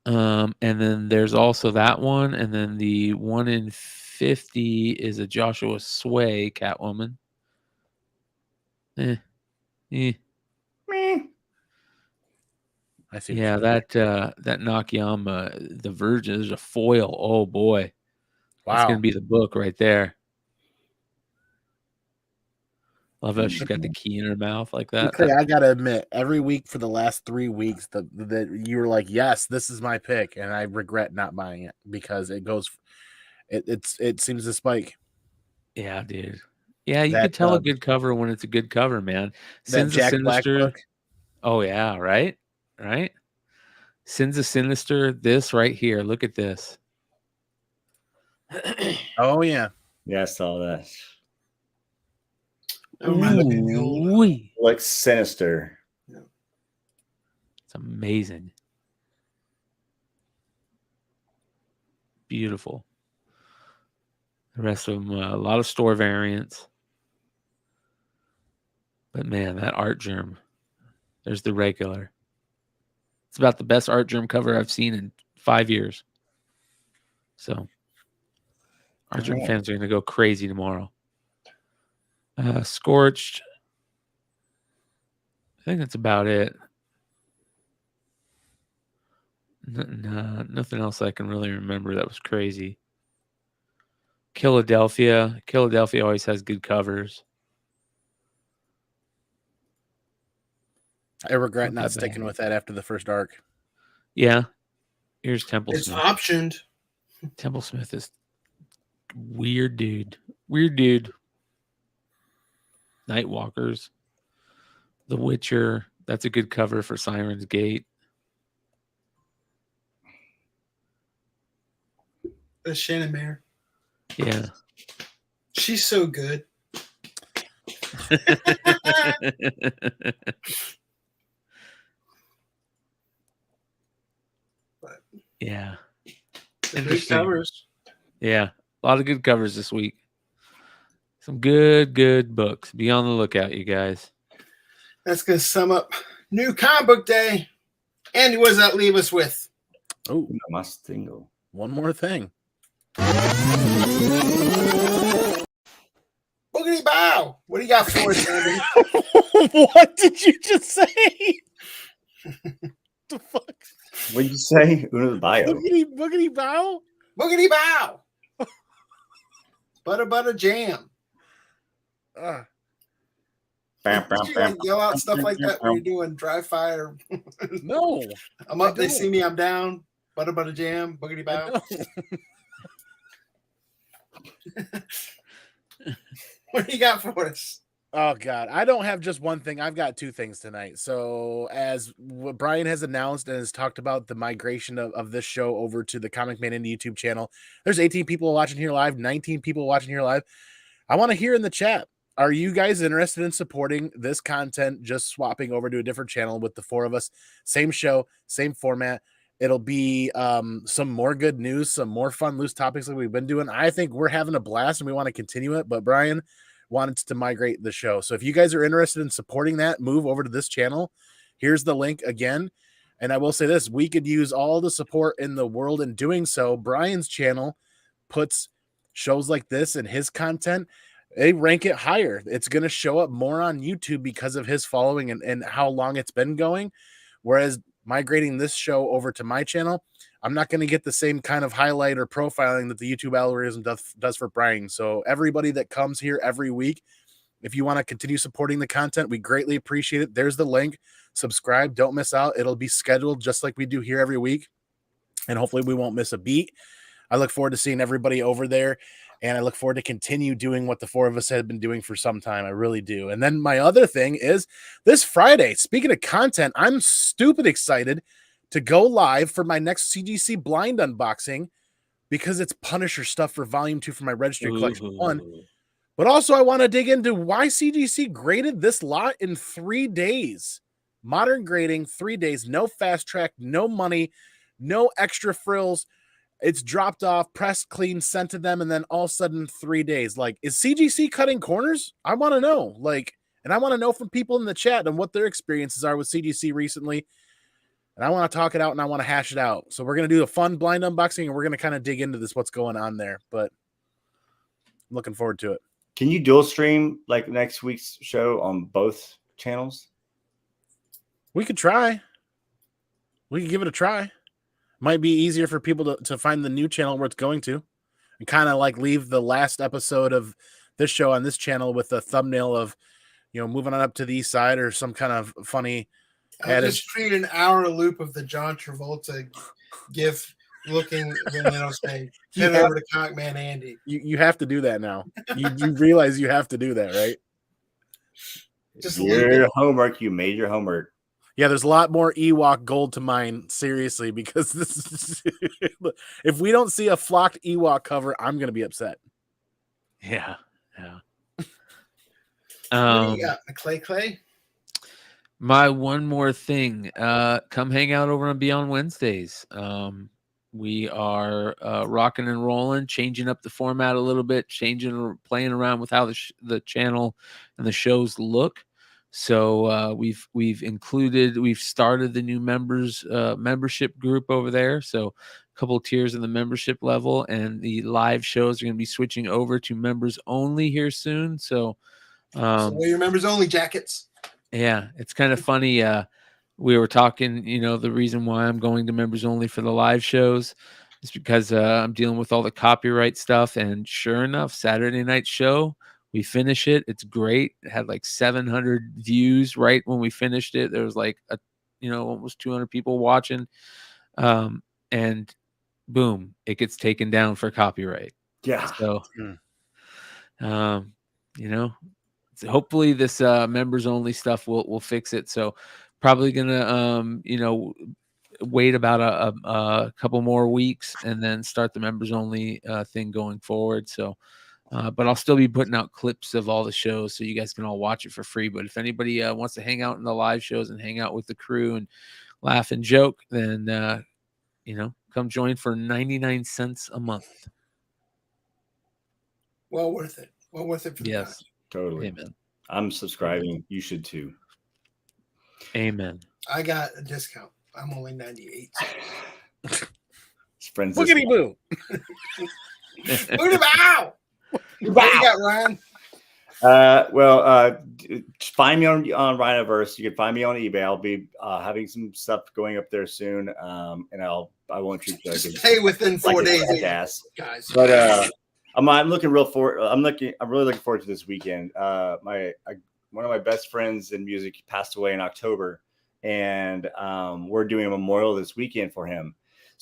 And then there's also that one, and then the 1 in 50 is a Joshua Sway Catwoman. I see. Yeah, that Nakayama, the Virgin, there's a foil. Oh boy. That's Wow. gonna be the book right there. Love how she's got the key in her mouth like that. Okay, I gotta admit, every week for the last 3 weeks, that you were like, "Yes, this is my pick," and I regret not buying it because it seems to spike. Yeah, dude. Yeah, you That, could tell a good cover when it's a good cover, man. That Sins of Jack Black Sinister. book. Oh yeah, right? Right? Sins of Sinister, this right here. Look at this. Oh yeah, Yeah, I saw that. That reminds me of the old, Ooh-wee. Looks sinister. It's amazing. Beautiful. The rest of them, a lot of store variants. But man, that art germ. There's the regular. It's about the best art germ cover I've seen in 5 years. So art germ fans are going to go crazy tomorrow. Scorched. I think that's about it. Nothing else I can really remember that was crazy. Philadelphia always has good covers. I regret Not not that sticking bad. with that after the first arc. Yeah. Here's Temple it's Smith. optioned. Temple Smith is weird dude. Weird dude. Nightwalkers. The Witcher. That's a good cover for Siren's Gate. The Shannon Mayer. Yeah. She's so good. Yeah. Good Interesting. covers. Yeah. A lot of good covers this week. Some good books. Be on the lookout, you guys. That's going to sum up New Comic Book Day. Andy, what does that leave us with? Oh, Must tingle. one more thing. Boogity bow. What do you got for us, Andy? What did you just say? The fuck? What did you say? Uno the bio. Boogity bow? Boogity bow. Butter jam. Bam, Did bam, you bam, like yell out stuff like that when you're doing dry fire? No. I'm up, I they don't. see me, I'm down. Butter jam. Boogity bow. No. What do you got for us? Oh God, I don't have just one thing. I've got two things tonight. So as what Brian has announced and has talked about the migration of this show over to the Comic Man Indie YouTube channel, there's 18 people watching here live, 19 people watching here live. I want to hear in the chat, are you guys interested in supporting this content, just swapping over to a different channel with the four of us? Same show, same format. It'll be some more good news, some more fun loose topics like we've been doing. I think we're having a blast and we want to continue it. But Brian wanted to migrate the show. So if you guys are interested in supporting that, move over to this channel. Here's the link again. And I will say this, we could use all the support in the world in doing so. Brian's channel puts shows like this and his content, they rank it higher. It's going to show up more on YouTube because of his following and how long it's been going. Whereas migrating this show over to my channel, I'm not going to get the same kind of highlight or profiling that the YouTube algorithm does for Brian. So everybody that comes here every week, if you want to continue supporting the content, we greatly appreciate it. There's the link. Subscribe. Don't miss out. It'll be scheduled just like we do here every week. And hopefully we won't miss a beat. I look forward to seeing everybody over there. And I look forward to continue doing what the four of us have been doing for some time. I really do. And then my other thing is this Friday, speaking of content, I'm stupid excited to go live for my next CGC blind unboxing because it's Punisher stuff for volume 2 for my registry collection 1. But also I want to dig into why CGC graded this lot in 3 days. Modern grading, 3 days, no fast track, no money, no extra frills. It's dropped off, pressed, clean, sent to them, and then all of a sudden 3 days. Like, is CGC cutting corners? I want to know. Like, and I want to know from people in the chat and what their experiences are with CGC recently. And I want to talk it out and I want to hash it out. So we're going to do a fun blind unboxing and we're going to kind of dig into this, what's going on there. But I'm looking forward to it. Can you dual stream like next week's show on both channels? We could try. We could give it a try. Might be easier for people to find the new channel where it's going to and kind of like leave the last episode of this show on this channel with a thumbnail of, you know, moving on up to the east side or some kind of funny just create an hour loop of the John Travolta gif looking, say, head over to Comic Man Andy. You have to do that now. You realize you have to do that, right? Just your homework. You made your homework. Yeah, there's a lot more Ewok gold to mine, seriously, because this is if we don't see a flocked Ewok cover, I'm gonna be upset. Yeah. What do you got, Clay? My one more thing. Come hang out over on Beyond Wednesdays. We are rocking and rolling, changing up the format a little bit, playing around with how the channel and the shows look. So we've started the new membership group over there. So a couple of tiers in the membership level, and the live shows are going to be switching over to members only here soon. So wear your members only jackets. Yeah, it's kind of funny. We were talking, the reason why I'm going to members only for the live shows is because I'm dealing with all the copyright stuff. And sure enough, Saturday night show, we finish it. It's great. It had like 700 views right when we finished it. There was like almost 200 people watching. And boom, it gets taken down for copyright. Yeah. So, hopefully this members only stuff will fix it. So probably gonna wait about a couple more weeks and then start the members only thing going forward. So but I'll still be putting out clips of all the shows so you guys can all watch it for free. But if anybody wants to hang out in the live shows and hang out with the crew and laugh and joke, then come join for 99 cents a month. Well worth it. Well worth it for the yes. time. Totally. Amen. I'm subscribing. You should too. Amen. I got a discount. I'm only 98. Friends. Boogity boo. Booty bow. What you got, Ryan? Find me on Rhinoverse. You can find me on eBay. I'll be having some stuff going up there soon. And I won't treat you just pay within 4 days, guys. But I'm really looking forward to this weekend. One of my best friends in music passed away in October, and we're doing a memorial this weekend for him.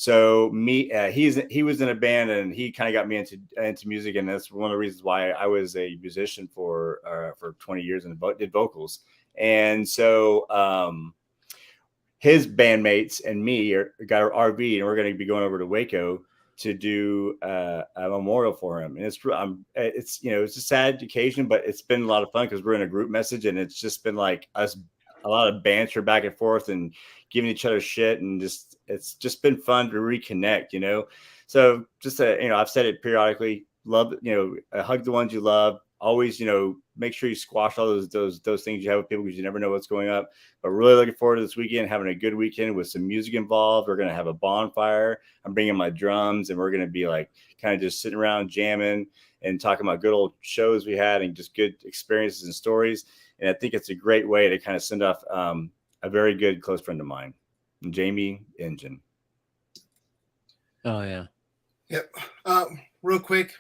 So he was in a band, and he kind of got me into music, and that's one of the reasons why I was a musician for 20 years and did vocals. And so his bandmates and me got our RV, and we're going to be going over to Waco to do a memorial for him. And it's a sad occasion, but it's been a lot of fun because we're in a group message, and it's just been like us, a lot of banter back and forth and giving each other shit, and it's just been fun to reconnect, So just I've said it periodically, love, hug the ones you love. Always, make sure you squash all those things you have with people, because you never know what's going up. But really looking forward to this weekend, having a good weekend with some music involved. We're going to have a bonfire. I'm bringing my drums, and we're going to be like kind of just sitting around jamming and talking about good old shows we had and just good experiences and stories. And I think it's a great way to kind of send off a very good close friend of mine, Jamie Engine. Oh, yeah. Yep. Real quick,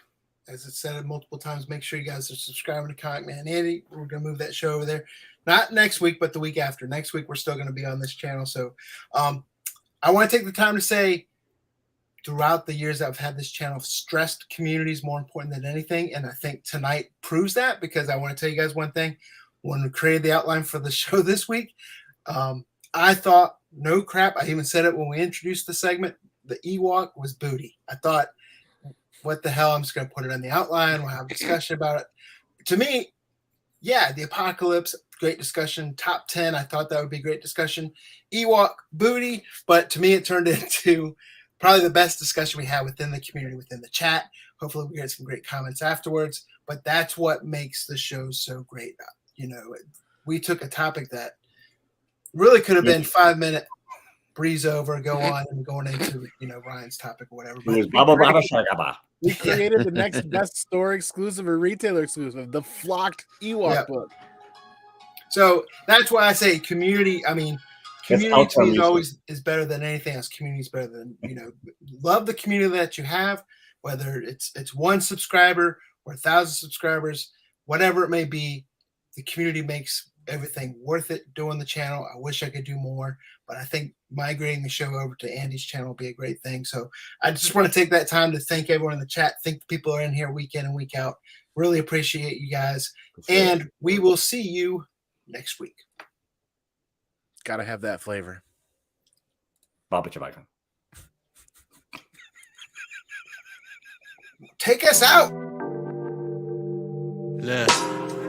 as it's said multiple times, make sure you guys are subscribing to Comic Man Andy. We're going to move that show over there. Not next week, but the week after. Next week, we're still going to be on this channel. So I want to take the time to say, throughout the years I've had this channel, stressed community is more important than anything. And I think tonight proves that, because I want to tell you guys one thing. When we created the outline for the show this week, I thought, no crap, I even said it when we introduced the segment, the Ewok was booty. I thought, what the hell, I'm just going to put it in the outline. We'll have a discussion about it. To me, yeah, the apocalypse, great discussion. Top 10, I thought that would be a great discussion. Ewok, booty. But to me, it turned into probably the best discussion we had within the community, within the chat. Hopefully we get some great comments afterwards. But that's what makes the show so great. We took a topic that really could have been 5-minute breeze over, go on, and going into Ryan's topic or whatever. But we created the next best store exclusive or retailer exclusive, the flocked Ewok book. So that's why I say community. I mean, community to me is better than anything else. Community is better than love the community that you have, whether it's 1 subscriber or 1,000 subscribers, whatever it may be. The community makes everything worth it doing the channel. I wish I could do more, but I think migrating the show over to Andy's channel will be a great thing. So I just want to take that time to thank everyone in the chat. Thank the people who are in here week in and week out. Really appreciate you guys. And we will see you next week. Gotta have that flavor. Baba Chabaka. Take us out. Look.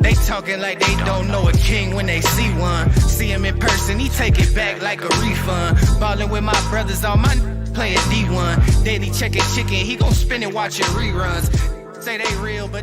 They talking like they don't know a king when they see one. See him in person, he take it back like a refund. Ballin' with my brothers, all my playing D1. Daily checking chicken, he gon' spin it watching reruns. Say they real, but